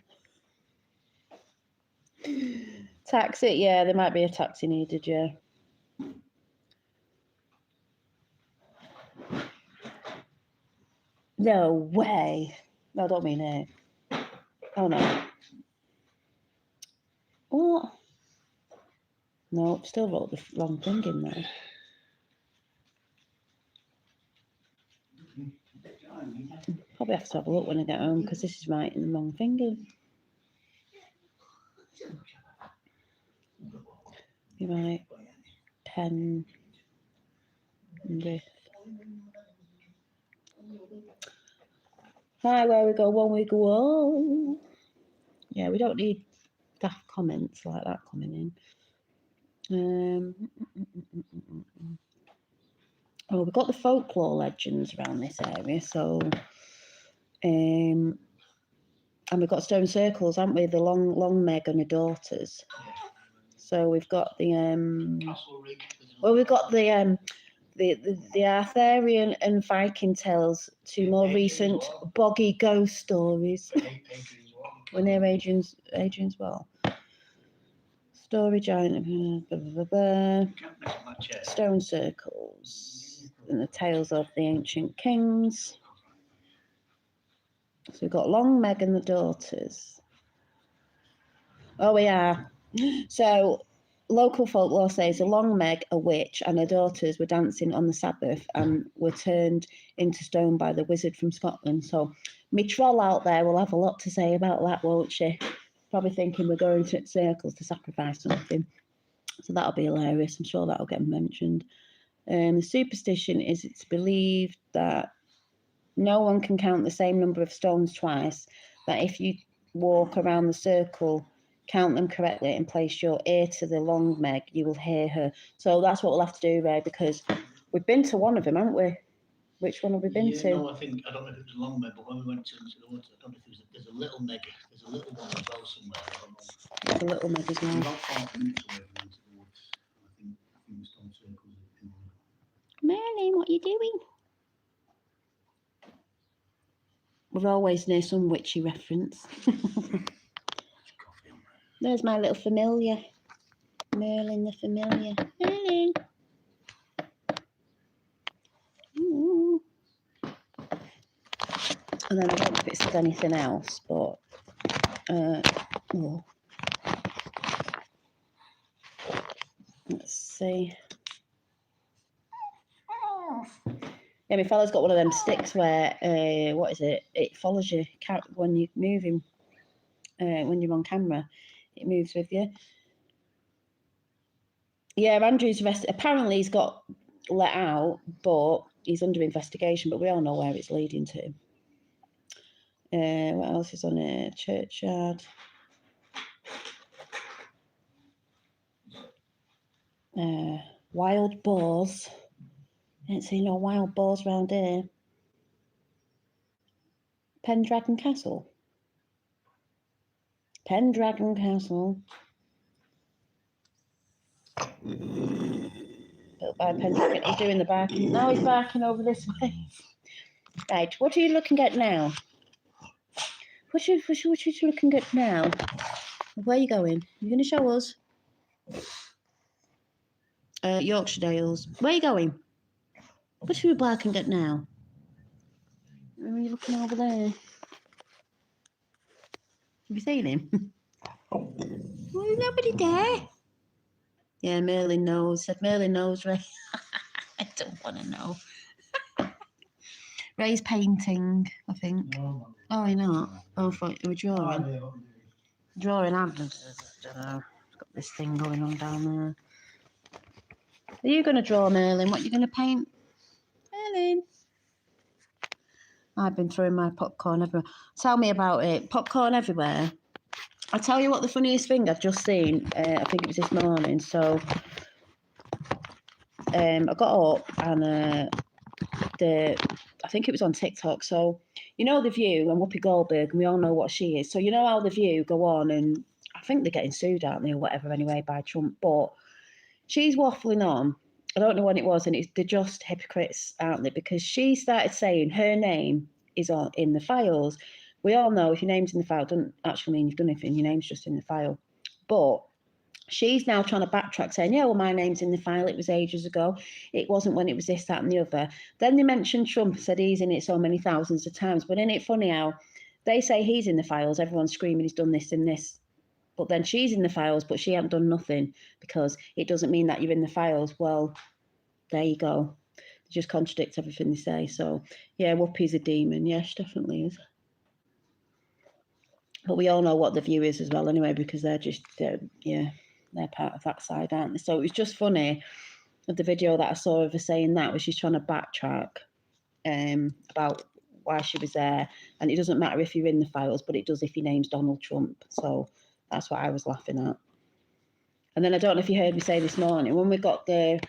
Taxi, yeah, there might be a taxi needed, yeah. No way. No, I don't mean it. Oh no. What? No, still wrote the wrong thing in there. Probably have to have a look when I get home because this is writing the wrong thing in. You're right. 10. Hi, where we go, one we go on. Yeah, we don't need daft comments like that coming in. Oh, we've got the folklore legends around this area, so and we've got stone circles, haven't we? The long Meg and her daughters. So we've got the well, we've got the Arthurian and Viking tales, two more recent boggy ghost stories. When they're Adrian's well. Story giant, stone circles, and the tales of the ancient kings. So we've got Long Meg and the daughters. Oh, we are. So local folklore says a Long Meg, a witch, and her daughters were dancing on the Sabbath and were turned into stone by the wizard from Scotland. So me troll out there will have a lot to say about that, won't she? Probably thinking we're going to circles to sacrifice something. So that'll be hilarious. I'm sure that'll get mentioned. The superstition is it's believed that no one can count the same number of stones twice, that if you walk around the circle, count them correctly and place your ear to the Long Meg, you will hear her. So that's what we'll have to do, Ray, because we've been to one of them, haven't we? Which one have we been to? No, I don't know if it was a Long Meg, but when we went to the water, I don't know if there's a Little Meg. There's a little one as well somewhere. I don't know. There's a Little Meg as well. About 5 minutes away from into the woods. I think the stone circles in one. Merlin, what are you doing? We're always near some witchy reference. There's my little familiar. Merlin the familiar. Merlin. Ooh. And then I don't know if it says anything else, but oh. Let's see. Yeah, my fella's got one of them sticks where what is it? It follows you when you're moving. When you're on camera, it moves with you. Yeah, Andrew's arrested. Apparently, he's got let out, but he's under investigation. But we all know where it's leading to. What else is on here? Churchyard. Wild boars. Ain't seen no wild boars round here. Pendragon Castle. Pendragon Castle. Built by Pendragon. He's doing the barking. Now he's barking over this way. Right, what are you looking at now? What are you looking at now? Where are you going? You're going to show us? Yorkshire Dales. Where are you going? What are you barking at now? Are you looking over there? Have you seen him? Well, there's nobody there. Yeah, Merlin knows. Said Merlin knows, Ray. I don't want to know. Ray's painting, I think. Oh, you're not? Oh, for we're drawing. Drawing and I don't know. Got this thing going on down there. Are you going to draw, Merlin? What are you going to paint? Merlin? I've been throwing my popcorn everywhere. Tell me about it. Popcorn everywhere. I'll tell you what the funniest thing I've just seen. I think it was this morning. So I got up and I think it was on TikTok. So you know The View and Whoopi Goldberg, and we all know what she is. So you know how The View go on, and I think they're getting sued, aren't they, or whatever anyway by Trump. But she's waffling on. I don't know when it was, and they're just hypocrites, aren't they? Because she started saying her name is in the files. We all know if your name's in the file, doesn't actually mean you've done anything. Your name's just in the file. But she's now trying to backtrack, saying, yeah, well, my name's in the file. It was ages ago. It wasn't when it was this, that, and the other. Then they mentioned Trump, said he's in it so many thousands of times. But isn't it funny how they say he's in the files, everyone's screaming he's done this and this. But then she's in the files, but she hasn't done nothing because it doesn't mean that you're in the files. Well, there you go. They just contradict everything they say. So, yeah, Whoopi's a demon. Yeah, she definitely is. But we all know what The View is as well anyway, because they're part of that side, aren't they? So it was just funny of the video that I saw of her saying that, where she's trying to backtrack about why she was there. And it doesn't matter if you're in the files, but it does if your name's Donald Trump. So that's what I was laughing at. And then I don't know if you heard me say this morning, when we got the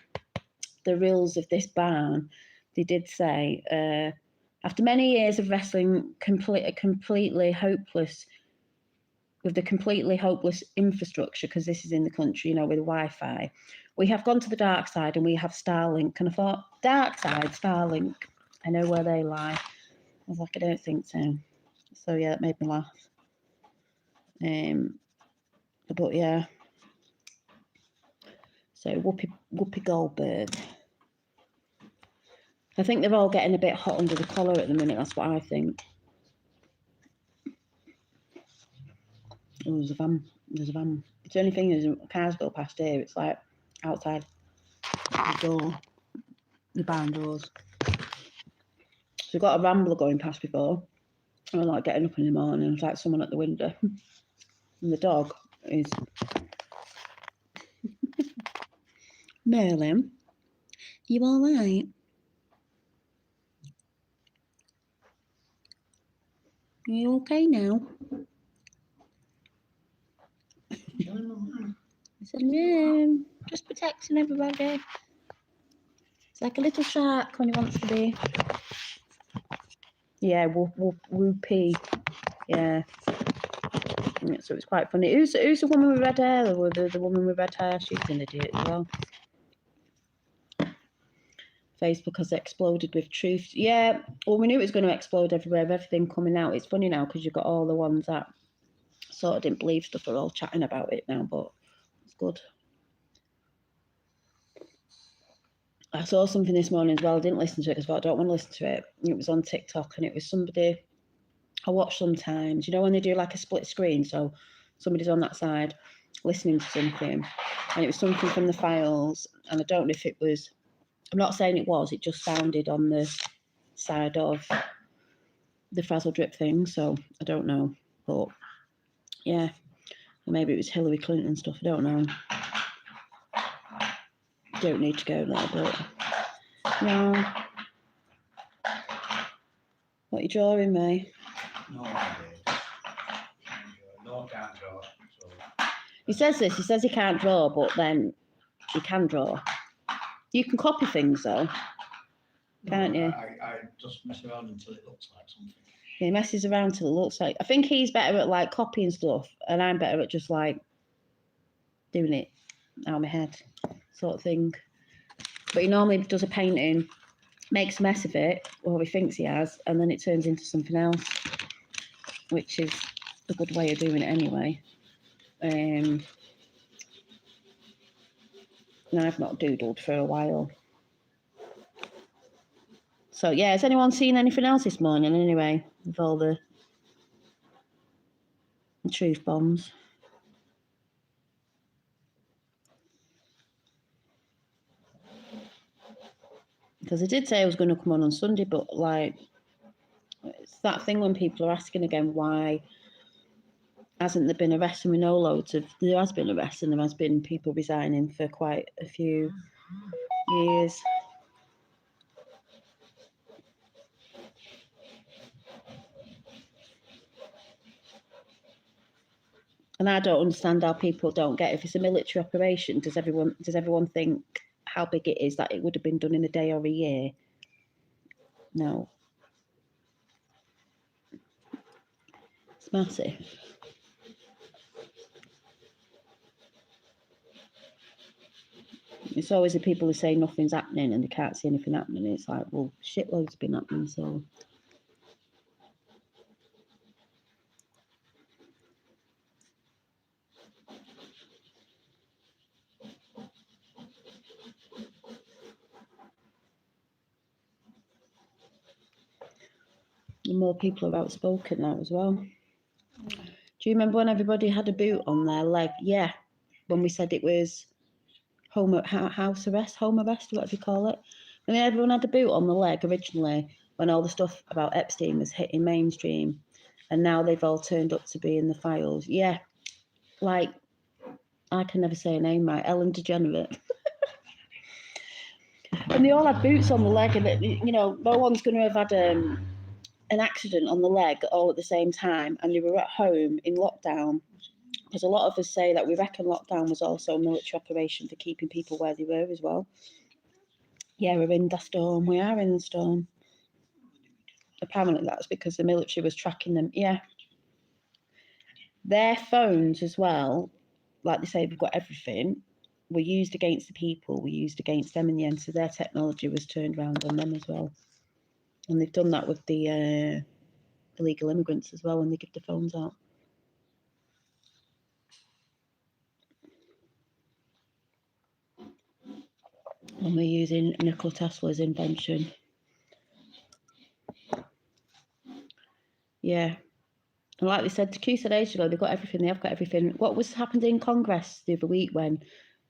rules of this ban, they did say, after many years of wrestling completely hopeless, with the completely hopeless infrastructure, because this is in the country, you know, with Wi-Fi, we have gone to the dark side and we have Starlink. And I thought, dark side, Starlink, I know where they lie. I was like, I don't think so. So yeah, it made me laugh. But yeah. So Whoopi Goldberg. I think they're all getting a bit hot under the collar at the minute. That's what I think. Oh, there's a van. There's a van. It's the only thing is cars go past here. It's like outside the door, the barn doors. So we've got a rambler going past before. And I'm like getting up in the morning. There's like someone at the window. And the dog is Merlin. You all right? Are you okay now? I said, yeah, just protecting everybody. It's like a little shark when he wants to be. Yeah, Whoopi. Yeah. So it's quite funny. Who's the woman with red hair? The woman with red hair, she's an idiot as well. Facebook has exploded with truth. Yeah, well, we knew it was going to explode everywhere, everything coming out. It's funny now because you've got all the ones that sort of didn't believe stuff are all chatting about it now, but it's good. I saw something this morning as well. I didn't listen to it because I don't want to listen to it. It was on TikTok and it was somebody I watch sometimes, you know, when they do like a split screen. So somebody's on that side listening to something and it was something from the files. And I don't know if it was, I'm not saying it was, it just sounded on the side of the frazzle drip thing. So I don't know, but yeah, maybe it was Hillary Clinton stuff. I don't know. Don't need to go there, but no. What are you drawing, May? No idea. No, I can't draw. So. He says this, he says he can't draw, but then he can draw. You can copy things though, can't you? I just mess around until it looks like something. He messes around till it looks like, I think he's better at like copying stuff and I'm better at just like doing it out of my head sort of thing. But he normally does a painting, makes a mess of it, or he thinks he has, and then it turns into something else, which is a good way of doing it anyway. And I've not doodled for a while. So, yeah, has anyone seen anything else this morning anyway, with all the truth bombs? Because I did say I was going to come on Sunday, but, like, it's that thing when people are asking again, why hasn't there been arrests? And we know loads of, there has been arrests and there has been people resigning for quite a few years. And I don't understand how people don't get, if it's a military operation, does everyone think how big it is, that it would have been done in a day or a year? No. It's massive. It's always the people who say nothing's happening and they can't see anything happening. It's like, well, shitloads have been happening, so. And more people are outspoken now as well. Do you remember when everybody had a boot on their leg? Yeah, when we said it was house arrest, home arrest, whatever you call it. And then everyone had a boot on the leg originally when all the stuff about Epstein was hitting mainstream. And now they've all turned up to be in the files. Yeah, like, I can never say a name right, Ellen DeGenerate. And they all had boots on the leg, and you know, no one's going to have had an accident on the leg all at the same time, and they were at home in lockdown. Because a lot of us say that we reckon lockdown was also a military operation for keeping people where they were as well. Yeah, we're in the storm. We are in the storm. Apparently that's because the military was tracking them. Yeah. Their phones as well, like they say, we've got everything, were used against the people, were used against them in the end. So their technology was turned around on them as well. And they've done that with the illegal immigrants as well when they give the phones out. And we're using Nikola Tesla's invention. Yeah. And like they said, the Q said ages ago, they've got everything, they have got everything. What was happened in Congress the other week when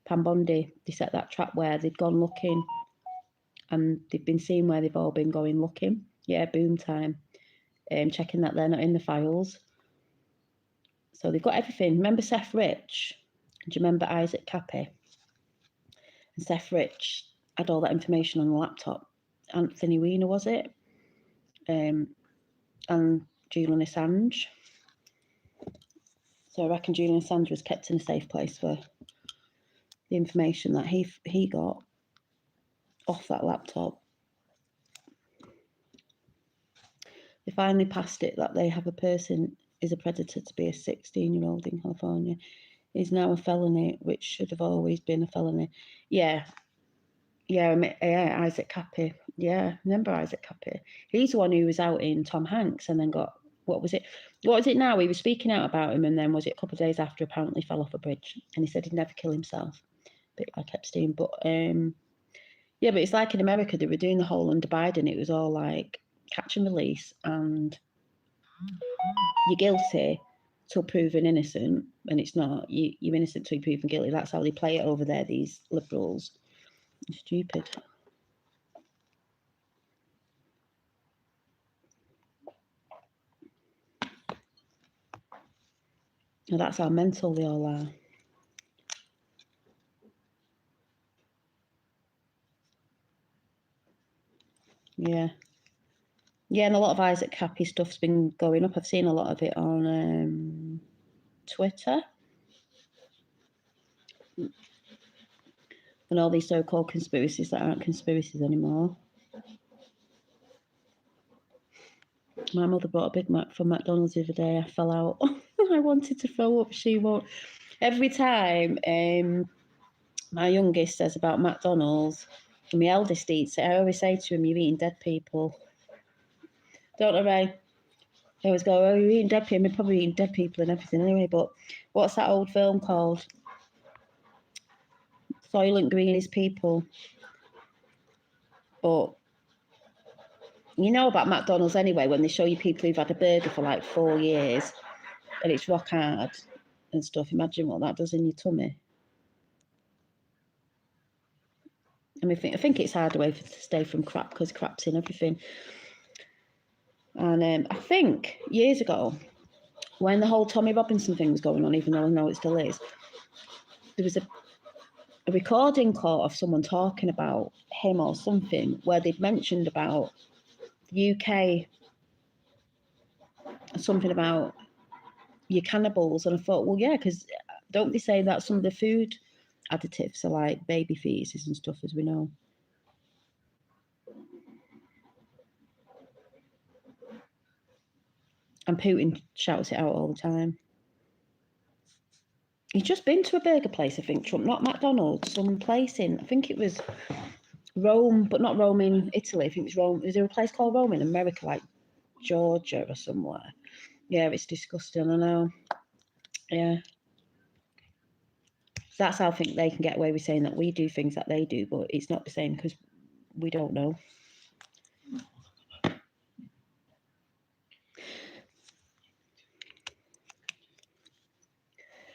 Pam Bondi, they set that trap where they'd gone looking and they've been seeing where they've all been going looking. Yeah, boom time. Checking that they're not in the files. So they've got everything. Remember Seth Rich? Do you remember Isaac Cappy? And Seth Rich had all that information on the laptop. Anthony Weiner, was it? And Julian Assange. So I reckon Julian Assange was kept in a safe place for the information that he got off that laptop. They finally passed it that they have a person is a predator to be a 16-year-old in California. Is now a felony, which should have always been a felony. Yeah, Isaac Cappy. Yeah, remember Isaac Cappy? He's the one who was out in Tom Hanks and then got, what was it now? He was speaking out about him, and then was it a couple of days after apparently fell off a bridge, and he said he'd never kill himself. A bit like Epstein, but yeah, but it's like in America, they were doing the whole under Biden, it was all like catch and release, and you're guilty till proven innocent, and it's not. You're innocent till you're proven guilty. That's how they play it over there, these liberals. It's stupid. And that's how mental they all are. Yeah. Yeah, and a lot of Isaac Cappy stuff's been going up. I've seen a lot of it on Twitter. And all these so-called conspiracies that aren't conspiracies anymore. My mother bought a Big Mac from McDonald's the other day. I fell out. I wanted to throw up. She won't. Every time my youngest says about McDonald's, and my eldest eats it, I always say to him, "You're eating dead people." Don't I, Ray? I always go, "Oh, you're eating dead people." We're probably eating dead people and everything anyway. But what's that old film called? Soylent Green is people. But you know about McDonald's anyway, when they show you people who've had a burger for like 4 years and it's rock hard and stuff. Imagine what that does in your tummy. I mean, I think it's harder way to stay from crap because crap's in everything. And I think years ago, when the whole Tommy Robinson thing was going on, even though I know it still is, there was a recording caught of someone talking about him or something where they'd mentioned about the UK, something about your cannibals. And I thought, well, yeah, because don't they say that some of the food additives are like baby fetuses and stuff, as we know? And Putin shouts it out all the time. He's just been to a burger place, I think, Trump, not McDonald's, some place in, I think it was Rome, but not Rome in Italy. I think it was Rome. Is there a place called Rome in America, like Georgia or somewhere? Yeah, it's disgusting, I know. Yeah. That's how I think they can get away with saying that we do things that they do, but it's not the same because we don't know.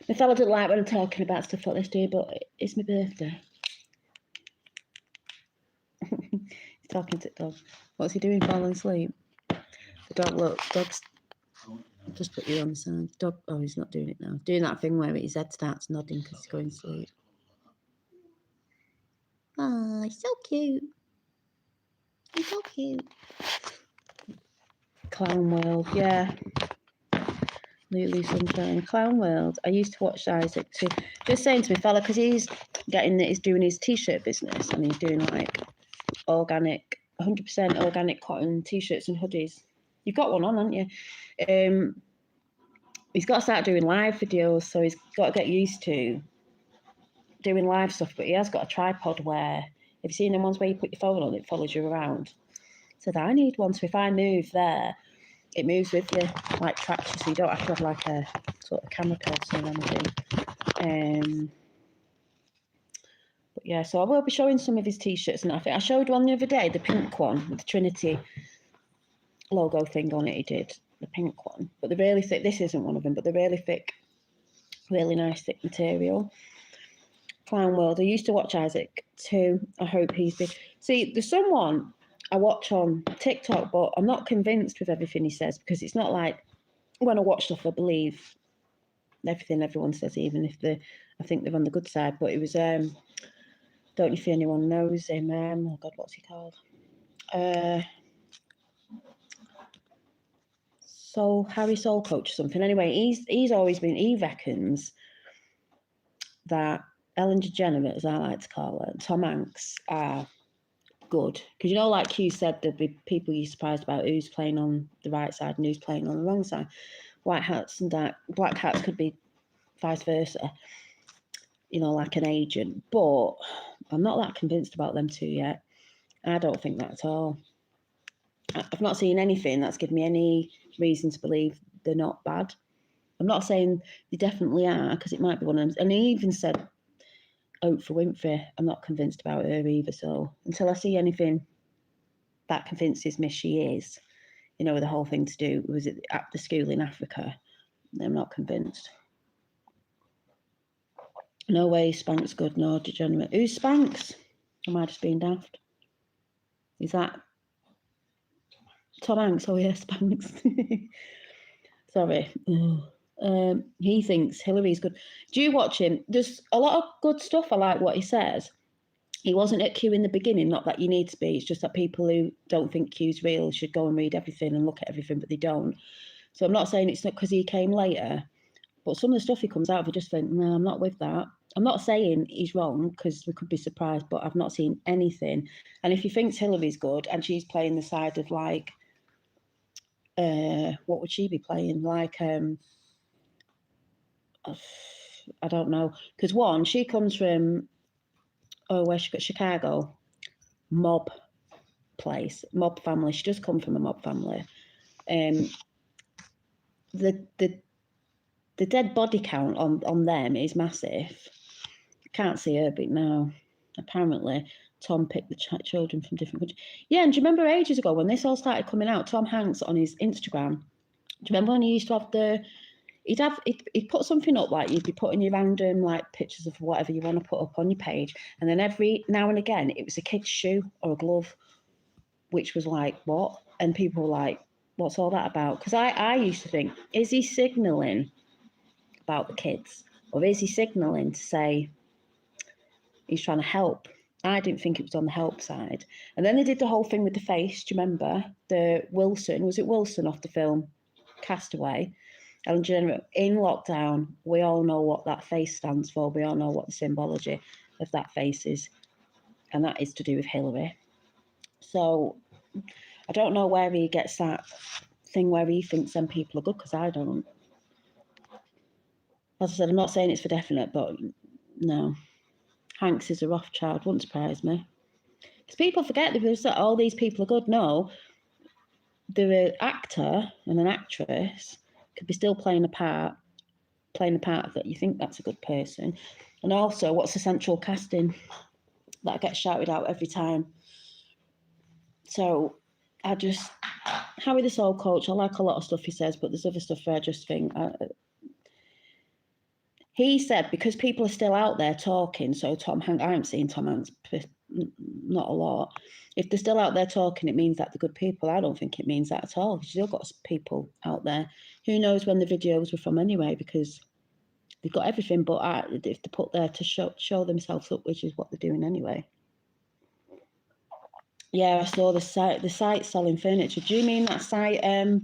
My fella doesn't like when I'm talking about stuff like this, do you? But it's my birthday. He's talking to the dog. What's he doing? Falling asleep? The dog, look, dog's just put you on the side. Dog, oh, he's not doing it now. Doing that thing where his head starts nodding because he's going to sleep. Oh, he's so cute. He's so cute. Clown World, yeah. Lulu Sunshine, Clown World. I used to watch Isaac too. Just saying to my fella, because he's doing his t-shirt business and he's doing like organic, 100% organic cotton t-shirts and hoodies. You've got one on, haven't you? He's got to start doing live videos, so he's got to get used to doing live stuff. But he has got a tripod where, have you seen them ones where you put your phone on, it follows you around? So I need one, so if I move there, it moves with you, like tracks you, so you don't have to have like a sort of camera person or anything. But yeah, so I will be showing some of his t-shirts, and I think I showed one the other day, the pink one with the Trinity logo thing on it. He did the pink one, but they're really thick. This isn't one of them, but they're really thick, really nice thick material. Clown World. I used to watch Isaac too. I hope he's big. See, there's someone I watch on TikTok, but I'm not convinced with everything he says, because it's not like when I watch stuff I believe everything everyone says, even if I think they're on the good side. But it was don't know if anyone knows him. Oh God, what's he called? Harry Soul Coach or something. Anyway, he's always been. He reckons that Ellen DeGeneres, as I like to call her, Tom Hanks are good, because you know, like you said, there'd be people you're surprised about who's playing on the right side and who's playing on the wrong side. White hats and black hats could be vice versa, you know, like an agent. But I'm not that convinced about them two yet. I don't think that at all. I've not seen anything that's given me any reason to believe they're not bad. I'm not saying they definitely are, because it might be one of them. And he even said Oprah Winfrey, I'm not convinced about her either. So until I see anything that convinces me she is, you know, with the whole thing to do was it at the school in Africa, I'm not convinced. No way Spanx good, no degenerate. Who's Spanx? Am I just being daft? Is that Tom Hanks? Oh yeah, Spanx. Sorry. He thinks Hillary's good. Do you watch him? There's a lot of good stuff. I like what he says. He wasn't at Q in the beginning, not that you need to be. It's just that people who don't think Q's real should go and read everything and look at everything, but they don't. So I'm not saying it's not because he came later, but some of the stuff he comes out of, I just think, no, I'm not with that. I'm not saying he's wrong, because we could be surprised, but I've not seen anything. And if he thinks Hillary's good and she's playing the side of like, what would she be playing? Like, I don't know. Because one, she comes from, where's she got? Chicago, mob place, mob family. She does come from a mob family. The dead body count on them is massive. Can't see her, but no. Apparently, Tom picked the children from different countries. Yeah, and do you remember ages ago when this all started coming out, Tom Hanks on his Instagram, do you remember when he used to have he'd put something up, like you'd be putting your random like pictures of whatever you want to put up on your page, and then every now and again it was a kid's shoe or a glove, which was like, what? And people were like, what's all that about? Because I used to think, is he signalling about the kids, or is he signalling to say he's trying to help? I didn't think it was on the help side. And then they did the whole thing with the face. Do you remember the Wilson? Was it Wilson off the film Castaway? And in lockdown, we all know what that face stands for. We all know what the symbology of that face is, and that is to do with Hillary. So I don't know where he gets that thing where he thinks them people are good, because I don't. As I said, I'm not saying it's for definite, but no. Hanks is a Rothschild, wouldn't surprise me. Because people forget that all these people are good. No, they're an actor and an actress, could be still playing a part that you think that's a good person. And also, what's the central casting that gets shouted out every time? So Harry the Soul Coach, I like a lot of stuff he says, but there's other stuff where I just think, he said, because people are still out there talking, so Tom Hanks, I haven't seen Tom Hanks, not a lot. If they're still out there talking, it means that they're good people. I don't think it means that at all. You've still got people out there. Who knows when the videos were from anyway, because they've got everything but if they put there to show themselves up, which is what they're doing anyway. Yeah, I saw the site selling furniture. Do you mean that site, the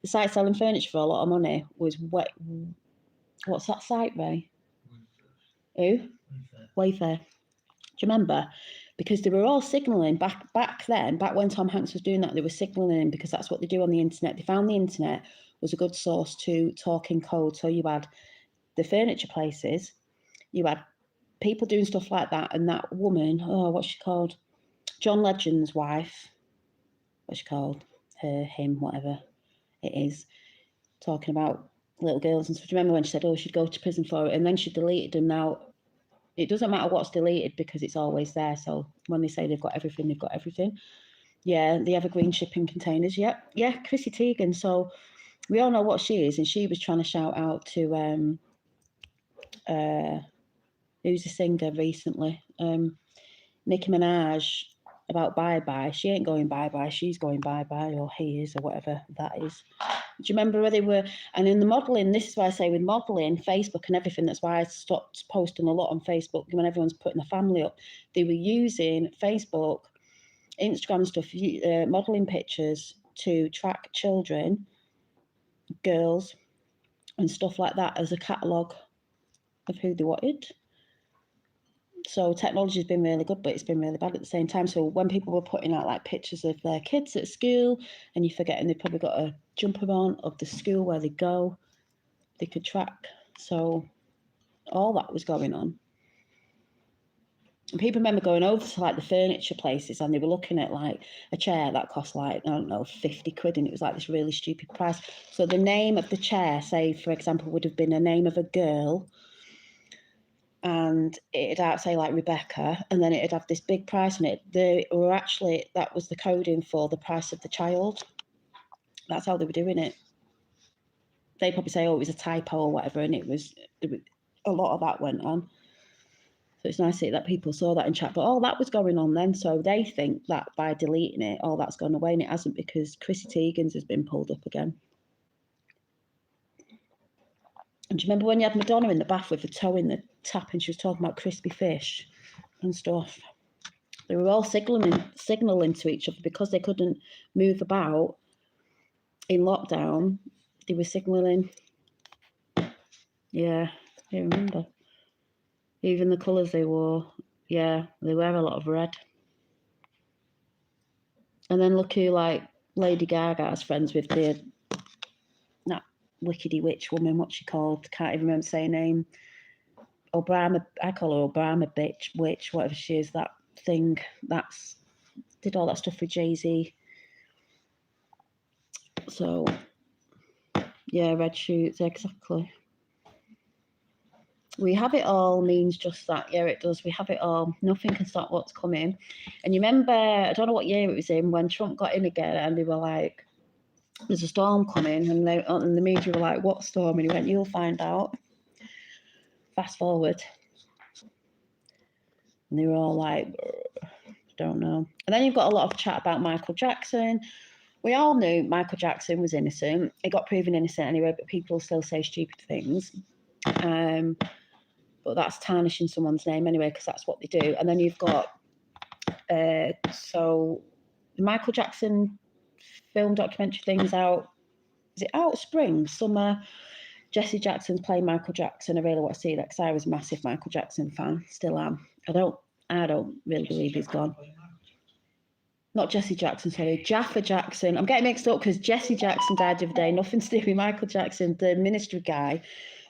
site selling furniture for a lot of money was what's that site, Ray? Who? Wayfair. Do you remember? Because they were all signalling back when Tom Hanks was doing that, they were signalling because that's what they do on the internet. They found the internet was a good source to talk in code. So you had the furniture places, you had people doing stuff like that, and that woman, what's she called? John Legend's wife. What's she called? Her, him, whatever it is, talking about little girls and stuff. Do you remember when she said, she'd go to prison for it, and then she deleted them? Now, it doesn't matter what's deleted because it's always there. So when they say they've got everything, they've got everything. Yeah, the evergreen shipping containers. Yeah, Chrissy Teigen. So we all know what she is, and she was trying to shout out to who's a singer recently, Nicki Minaj, about bye-bye. She ain't going bye-bye, she's going bye-bye, or he is, or whatever that is. Do you remember where they were? And in the modelling, this is why I say with modelling, Facebook and everything, that's why I stopped posting a lot on Facebook when everyone's putting the family up. They were using Facebook, Instagram stuff, modelling pictures to track children, girls, and stuff like that as a catalogue of who they wanted. So technology's been really good, but it's been really bad at the same time. So when people were putting out like pictures of their kids at school, and you're forgetting they've probably got a jumper on of the school where they go, they could track. So all that was going on. And people remember going over to like the furniture places, and they were looking at like a chair that cost like, I don't know, 50 quid, and it was like this really stupid price. So the name of the chair, say for example, would have been a name of a girl, and it'd have, say, like Rebecca, and then it'd have this big price on it. That was the coding for the price of the child. That's how they were doing it. They probably say, it was a typo or whatever, and it was a lot of that went on. So it's nice to see that people saw that in chat, but all that was going on then. So they think that by deleting it, all that's gone away, and it hasn't, because Chrissy Teigen's has been pulled up again. And do you remember when you had Madonna in the bath with the toe in the tap, and she was talking about crispy fish and stuff? They were all signalling to each other because they couldn't move about in lockdown. They were signalling. Yeah, I remember. Even the colours they wore. Yeah, they wear a lot of red. And then look who like Lady Gaga's friends with that wickedy witch woman, what's she called? Can't even remember saying her name. Obama, I call her Obama bitch, witch, whatever she is, that thing that's did all that stuff with Jay-Z. So yeah, red shoots, exactly. We have it all means just that. Yeah, it does. We have it all. Nothing can stop what's coming. And you remember, I don't know what year it was in, when Trump got in again and they were like, there's a storm coming. And the media were like, what storm? And he went, you'll find out. Fast forward. And they were all like, don't know. And then you've got a lot of chat about Michael Jackson. We all knew Michael Jackson was innocent. He got proven innocent anyway, but people still say stupid things. But that's tarnishing someone's name anyway, because that's what they do. And then you've got, so the Michael Jackson film documentary thing's out. Is it out spring, summer? Jesse Jackson's playing Michael Jackson. I really want to see that because I was a massive Michael Jackson fan. Still am. I don't really believe he's gone. Not Jesse Jackson, sorry, Jaffa Jackson. I'm getting mixed up because Jesse Jackson died the other day. Nothing to do with Michael Jackson, the ministry guy.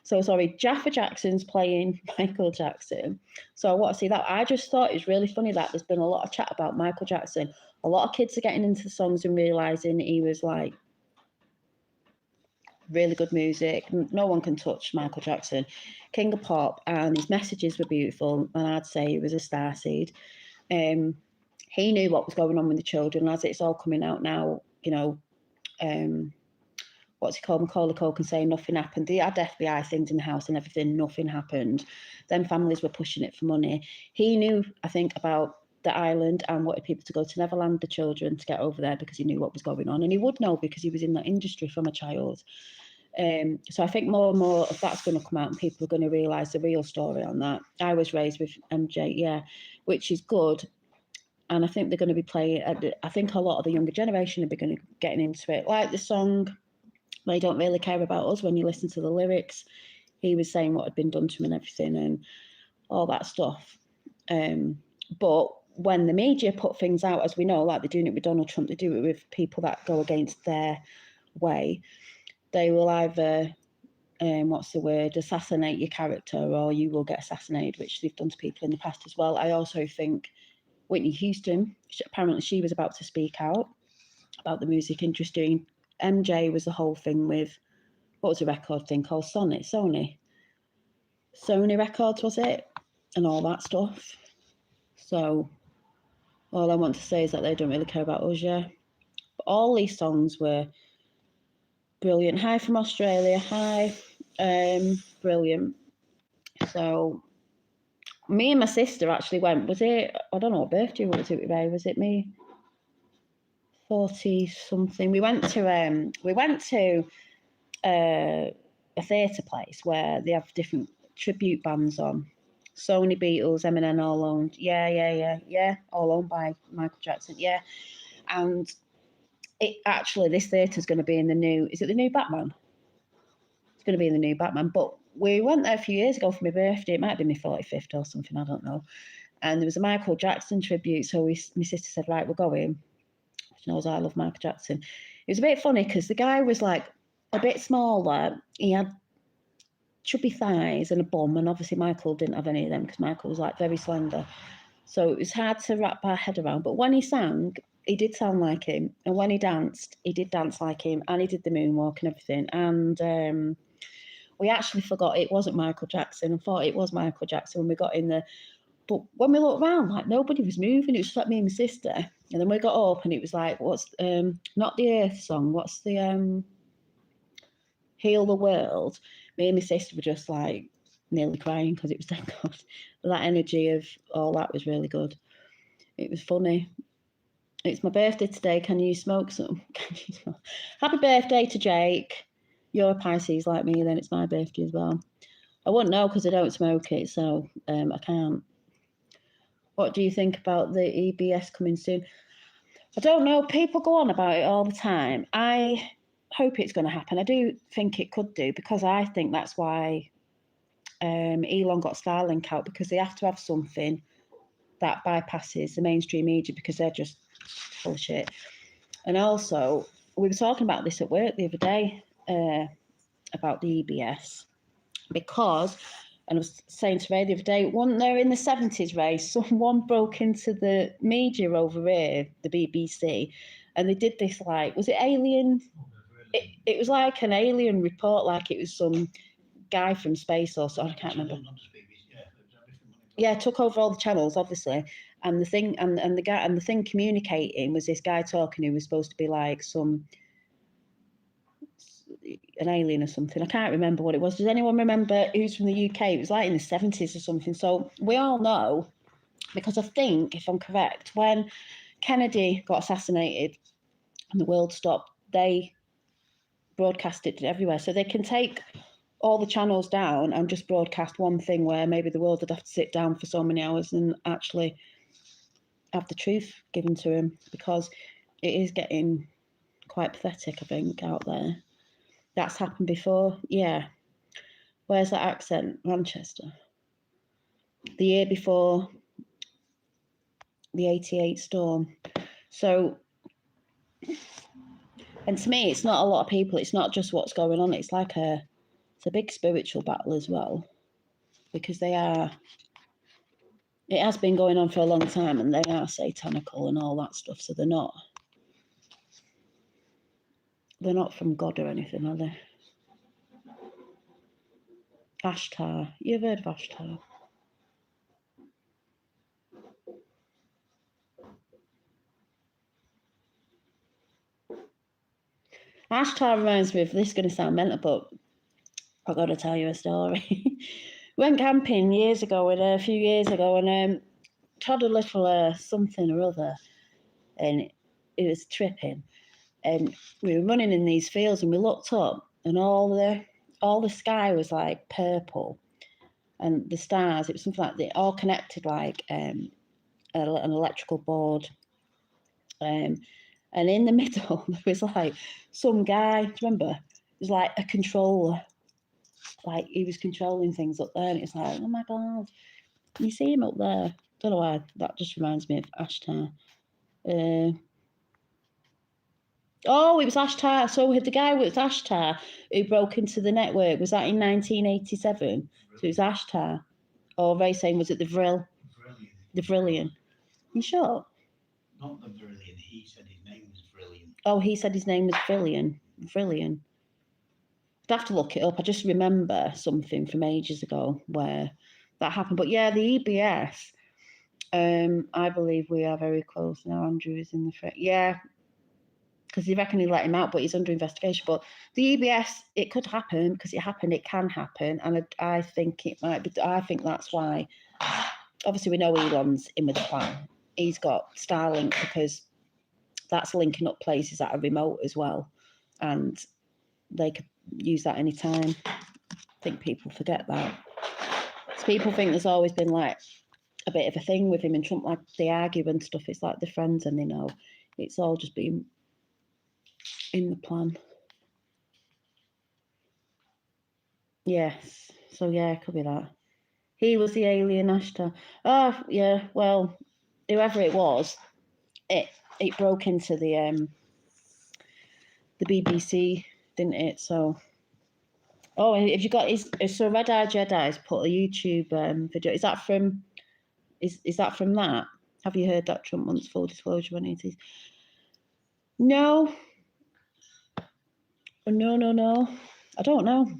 So sorry, Jaffa Jackson's playing Michael Jackson. So I want to see that. I just thought it was really funny that there's been a lot of chat about Michael Jackson. A lot of kids are getting into the songs and realising he was like really good music. No one can touch Michael Jackson. King of pop, and his messages were beautiful. And I'd say he was a starseed. He knew what was going on with the children. As it's all coming out now, you know, what's he called? Macaulay Culkin saying nothing happened. They had FBI things in the house and everything. Nothing happened. Then families were pushing it for money. He knew, I think, about the island and wanted people to go to Neverland, the children, to get over there because he knew what was going on. And he would know because he was in that industry from a child. So I think more and more of that's going to come out and people are going to realise the real story on that. I was raised with MJ, yeah, which is good. And I think they're going to be playing, I think a lot of the younger generation are going to be getting into it. Like the song, They Don't Really Care About Us, when you listen to the lyrics, he was saying what had been done to him and everything and all that stuff. But when the media put things out, as we know, like they're doing it with Donald Trump, they do it with people that go against their way. They will either, assassinate your character, or you will get assassinated, which they've done to people in the past as well. I also think Whitney Houston, apparently she was about to speak out about the music industry. MJ was the whole thing with, what was the record thing called? Sony Records, was it? And all that stuff. So all I want to say is that They Don't Really Care About Us, yeah. But all these songs were brilliant. Hi from Australia. Hi. Brilliant. So me and my sister actually went, was it, I don't know what birthday was it, Ray? Was it me? 40 something. We went to a theatre place where they have different tribute bands on. Sony, Beatles, Eminem, all owned. Yeah. All owned by Michael Jackson. Yeah. And this theatre's going to be in the new, is it the new Batman? It's going to be in the new Batman. But we went there a few years ago for my birthday. It might be my 45th or something, I don't know. And there was a Michael Jackson tribute. So my sister said, right, we're going. She knows I love Michael Jackson. It was a bit funny because the guy was like a bit smaller. He had chubby thighs and a bum. And obviously Michael didn't have any of them because Michael was like very slender. So it was hard to wrap our head around. But when he sang, he did sound like him. And when he danced, he did dance like him. And he did the moonwalk and everything. And we actually forgot it wasn't Michael Jackson. I thought it was Michael Jackson when we got in there. But when we looked around, like nobody was moving. It was just like me and my sister. And then we got up and it was like, what's not the Earth song? What's the Heal the World? Me and my sister were just like nearly crying because it was that good. That energy of all that was really good. It was funny. It's my birthday today. Can you smoke some? Happy birthday to Jake. You're a Pisces like me, then it's my birthday as well. I wouldn't know because I don't smoke it, so I can't. What do you think about the EBS coming soon? I don't know. People go on about it all the time. I hope it's going to happen. I do think it could do because I think that's why Elon got Starlink out, because they have to have something that bypasses the mainstream media because they're just full of shit. And also, we were talking about this at work the other day about the EBS because, and I was saying to Ray the other day, wasn't there in the 70s, Ray, someone broke into the media over here, the BBC, and they did this like, was it Alien? It was like an alien report, like it was some guy from space or so, I can't remember. Not just BBC, yeah, it was everything. Yeah, took over all the channels, obviously. And the thing and the guy and the thing communicating was this guy talking who was supposed to be like an alien or something. I can't remember what it was. Does anyone remember who's from the UK? It was like in the 70s or something. So we all know, because I think, if I'm correct, when Kennedy got assassinated and the world stopped, they broadcast it everywhere. So they can take all the channels down and just broadcast one thing where maybe the world would have to sit down for so many hours and actually have the truth given to him, because it is getting quite pathetic, I think, out there. That's happened before. Yeah. Where's that accent? Manchester. The year before the 88 storm. So, and to me, it's not a lot of people. It's not just what's going on. It's like it's a big spiritual battle as well, because it has been going on for a long time, and they are satanical and all that stuff. So they're not from God or anything, are they? Ashtar. You've heard of Ashtar? Ashtar reminds me of, this is going to sound mental, but I've got to tell you a story. Went camping a few years ago, and had a little something or other, and it was tripping. And we were running in these fields, and we looked up, and all the sky was like purple, and the stars, it was something like they all connected like an electrical board. And in the middle there was like some guy, do you remember? It was like a controller, like he was controlling things up there, and it's like, oh my God, you see him up there? Don't know why, that just reminds me of Ashtar. Oh, it was Ashtar. So the guy with Ashtar who broke into the network, was that in 1987? So it was Ashtar. Or Ray saying, was it the Vril? The Vrillion. You sure? Not the Brilliant. He said his name was Brilliant. Oh, he said his name was Vrillion. Vrillion. I'd have to look it up. I just remember something from ages ago where that happened. But yeah, the EBS, I believe we are very close now. Andrew is in the front. Yeah, because they reckon he let him out, but he's under investigation. But the EBS, it could happen, because it happened, it can happen. And I think it might be, I think that's why, obviously we know Elon's in with the plan. He's got Starlink, because that's linking up places that are remote as well. And they could use that anytime. I think people forget that. So people think there's always been like a bit of a thing with him and Trump, like they argue and stuff. It's like they're friends, and they know it's all just been in the plan. Yes. So yeah, it could be that. He was the alien Ashtar. Oh yeah, well, whoever it was, it broke into the BBC, didn't it? So, oh, have you got so Red Eye Jedi's put a YouTube video? Is that from? Is that from that? Have you heard that Trump wants full disclosure when it is? No. No. I don't know.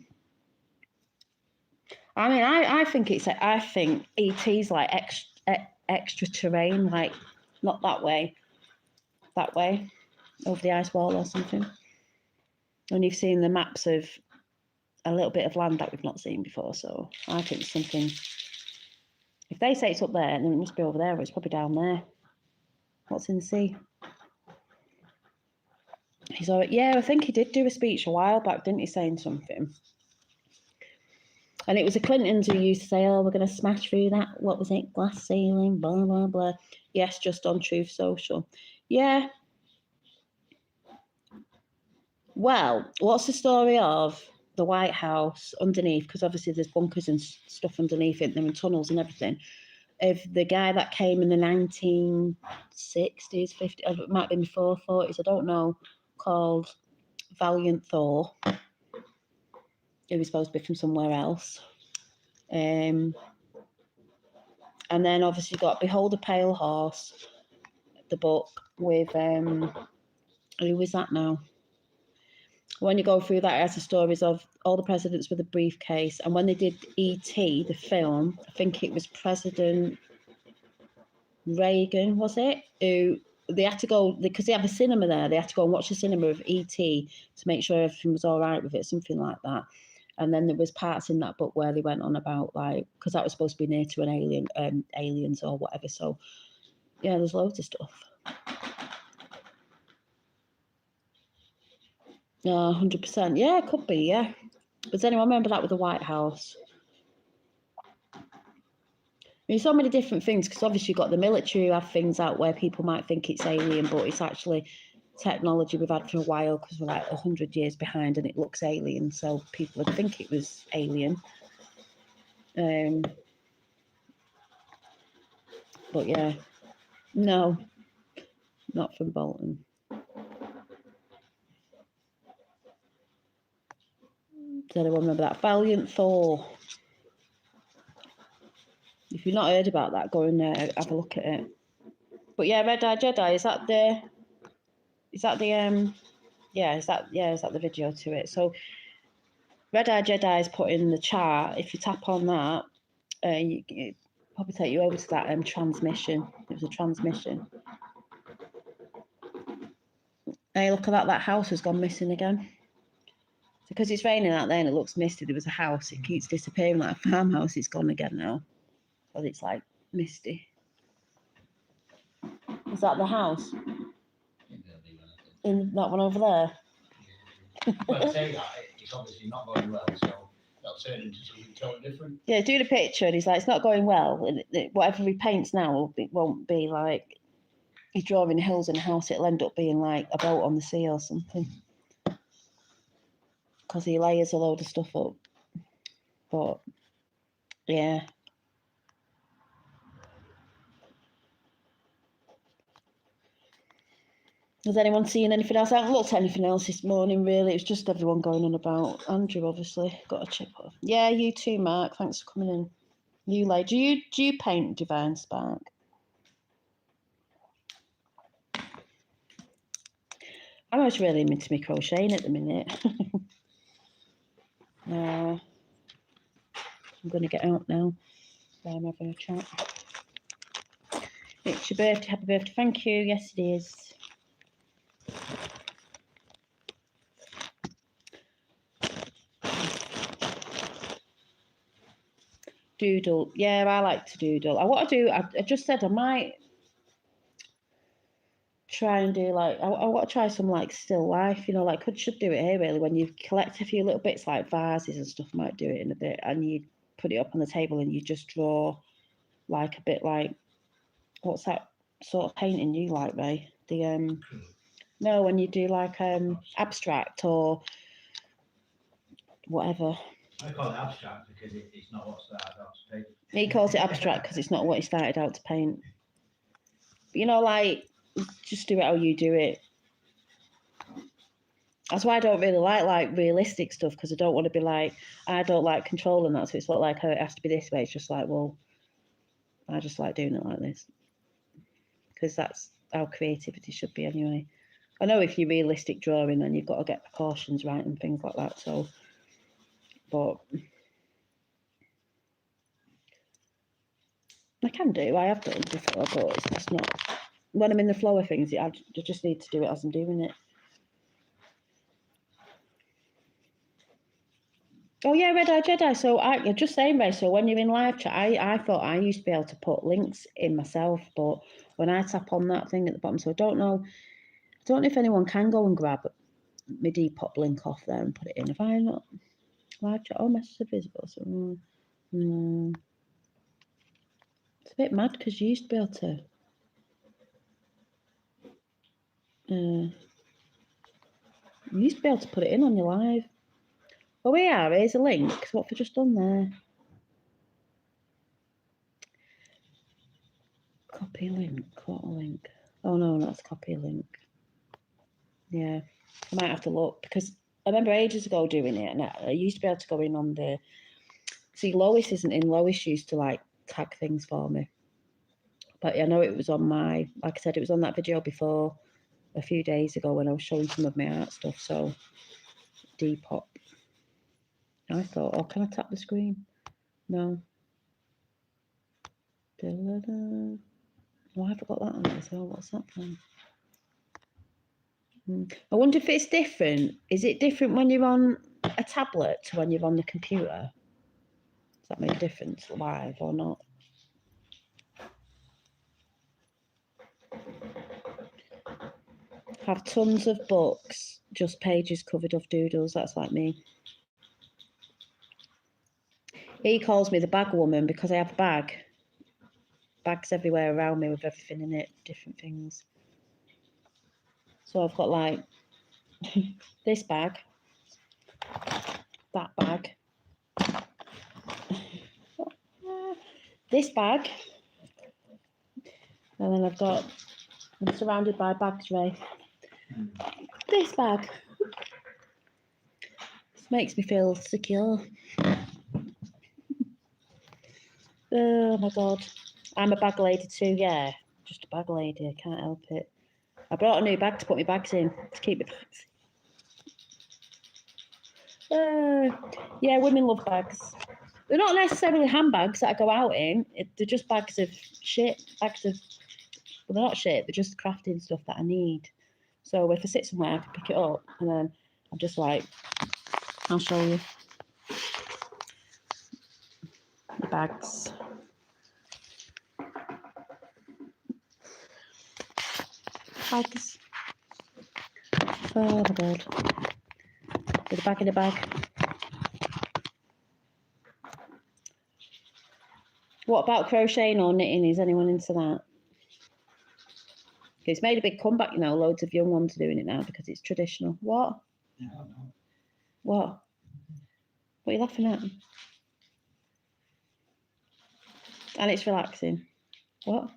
I mean, I think ET's like extra terrain, like not that way, over the ice wall or something. And you've seen the maps of a little bit of land that we've not seen before, so I think something. If they say it's up there, then it must be over there, or it's probably down there. What's in the sea? He's all right. Yeah, I think he did do a speech a while back, didn't he, saying something? And it was the Clintons who used to say, oh, we're going to smash through that, what was it, glass ceiling, blah, blah, blah. Yes, just on Truth Social. Yeah. Well, what's the story of the White House underneath? Because obviously there's bunkers and stuff underneath it, there and tunnels and everything. Of the guy that came in the 1960s, 50s, it might have been before 40s, I don't know, called Valiant Thor. He was supposed to be from somewhere else. And then obviously got Behold a Pale Horse, the book with, who was that now? When you go through that, it has the stories of all the presidents with a briefcase. And when they did E.T., the film, I think it was President Reagan, was it? Who they had to go, because they have a cinema there, they had to go and watch the cinema of E.T. to make sure everything was all right with it, something like that. And then there was parts in that book where they went on about, like, because that was supposed to be near to an alien, aliens or whatever. So, yeah, there's loads of stuff. 100%. Yeah, it could be, yeah. Does anyone remember that with the White House? I mean, so many different things, because obviously you've got the military who have things out where people might think it's alien, but it's actually technology we've had for a while, because we're like 100 years behind and it looks alien, so people would think it was alien. But yeah, no, not from Bolton. Does anyone remember that? Valiant Thor. If you've not heard about that, go and have a look at it. But yeah, Red Eye Jedi, is that the the video to it? So Red Eye Jedi is put in the chart. If you tap on that, it probably take you over to that transmission. It was a transmission. Hey, look at that! That house has gone missing again. Because it's raining out there and it looks misty. There was a house. It keeps disappearing like a farmhouse. It's gone again now. Because it's like misty. Is that the house? In that one over there? Well, I say that, it's obviously not going well, so that'll turn into something totally different. Yeah, do the picture and he's like, it's not going well. Whatever he paints now won't be like, he's drawing hills in a house. It'll end up being like a boat on the sea or something. Because he layers a load of stuff up. But, yeah. Has anyone seen anything else? I haven't looked at anything else this morning, really. It was just everyone going on about Andrew, obviously. Got a chip off. Yeah, you too, Mark. Thanks for coming in. You like, do you paint Divine Spark? I'm just really into my crocheting at the minute. I'm going to get out now. I'm having a chat. It's your birthday. Happy birthday. Thank you. Yes, it is. Doodle. Yeah, I like to doodle. I just said I might try and do like, I want to try some like still life, you know, like should do it here really. When you collect a few little bits like vases and stuff, I might do it in a bit, and you put it up on the table and you just draw like a bit like, what's that sort of painting you like, Ray? The no, when you do like abstract or whatever. I call it abstract because it's not what started out to paint. He calls it abstract because it's not what he started out to paint. But, you know, like, just do it how you do it. That's why I don't really like realistic stuff, because I don't want to be like, I don't like controlling that. So it's not like, oh, it has to be this way. It's just like, well, I just like doing it like this, because that's how creativity should be anyway. I know if you're realistic drawing, then you've got to get proportions right and things like that. So, but I can do. I have done before, but it's just not. When I'm in the flow of things, I just need to do it as I'm doing it. Oh yeah, Red Eye Jedi. So you're just saying, Ray. So when you're in live chat, I thought I used to be able to put links in myself, but when I tap on that thing at the bottom, so I don't know if anyone can go and grab my Depop link off there and put it in. If I not live chat, messages are visible. So it's a bit mad because you used to be able to. You used to be able to put it in on your live. Oh, here's a link. What have I just done there? Copy link. What a link. Oh, no, that's copy link. Yeah, I might have to look, because I remember ages ago doing it, and I used to be able to go in on the... See, Lois isn't in. Lois used to, like, tag things for me. But I know it was on my... Like I said, it was on that video before, a few days ago, when I was showing some of my art stuff, so... Depop. I thought, oh, can I tap the screen? No. Da-da-da. Why have I got that on there? So what's that from? I wonder if it's different. Is it different when you're on a tablet to when you're on the computer? Does that make a difference live or not? Have tons of books, just pages covered of doodles. That's like me. He calls me the bag woman because I have a bag. Bags everywhere around me with everything in it, different things. So I've got like this bag, that bag, this bag, and then I'm surrounded by bags, Ray. This bag. This makes me feel secure. Oh my God. I'm a bag lady too, yeah. Just a bag lady, I can't help it. I brought a new bag to put my bags in, to keep my bags in. Yeah, women love bags. They're not necessarily handbags that I go out in. They're just bags of shit. Well, they're not shit. They're just crafting stuff that I need. So if I sit somewhere, I can pick it up, and then I'm just like, I'll show you. The bags. Bags. Oh my God. With a bag in a bag. What about crocheting or knitting? Is anyone into that? It's made a big comeback, you know. Loads of young ones are doing it now because it's traditional. What? Yeah, What? What are you laughing at? And it's relaxing. What?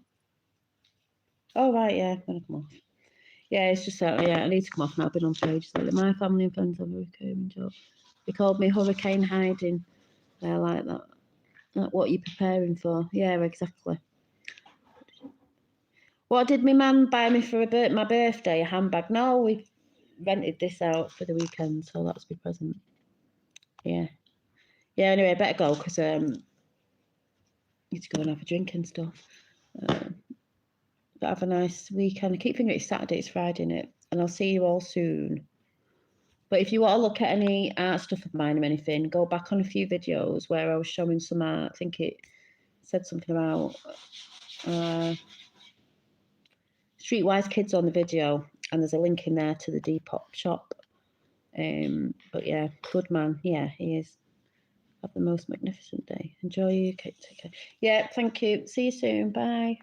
Oh, right, yeah. I'm going to come off. Yeah, it's just that, yeah, I need to come off now. I've been on for ages lately. My family and friends have a recurring job. They called me hurricane hiding. They're like that. Like, what are you preparing for? Yeah, exactly. What did my man buy me for my birthday? A handbag? No, we rented this out for the weekend, so that's my present. Yeah. Yeah, anyway, I better go because need to go and have a drink and stuff. But have a nice weekend. I keep thinking it's Saturday, it's Friday, innit? And I'll see you all soon. But if you want to look at any art stuff of mine or anything, go back on a few videos where I was showing some art. I think it said something about Streetwise Kids on the video, and there's a link in there to the Depop shop. But yeah, good man. Yeah, he is. Have the most magnificent day. Enjoy you. Take care. Yeah, thank you. See you soon. Bye.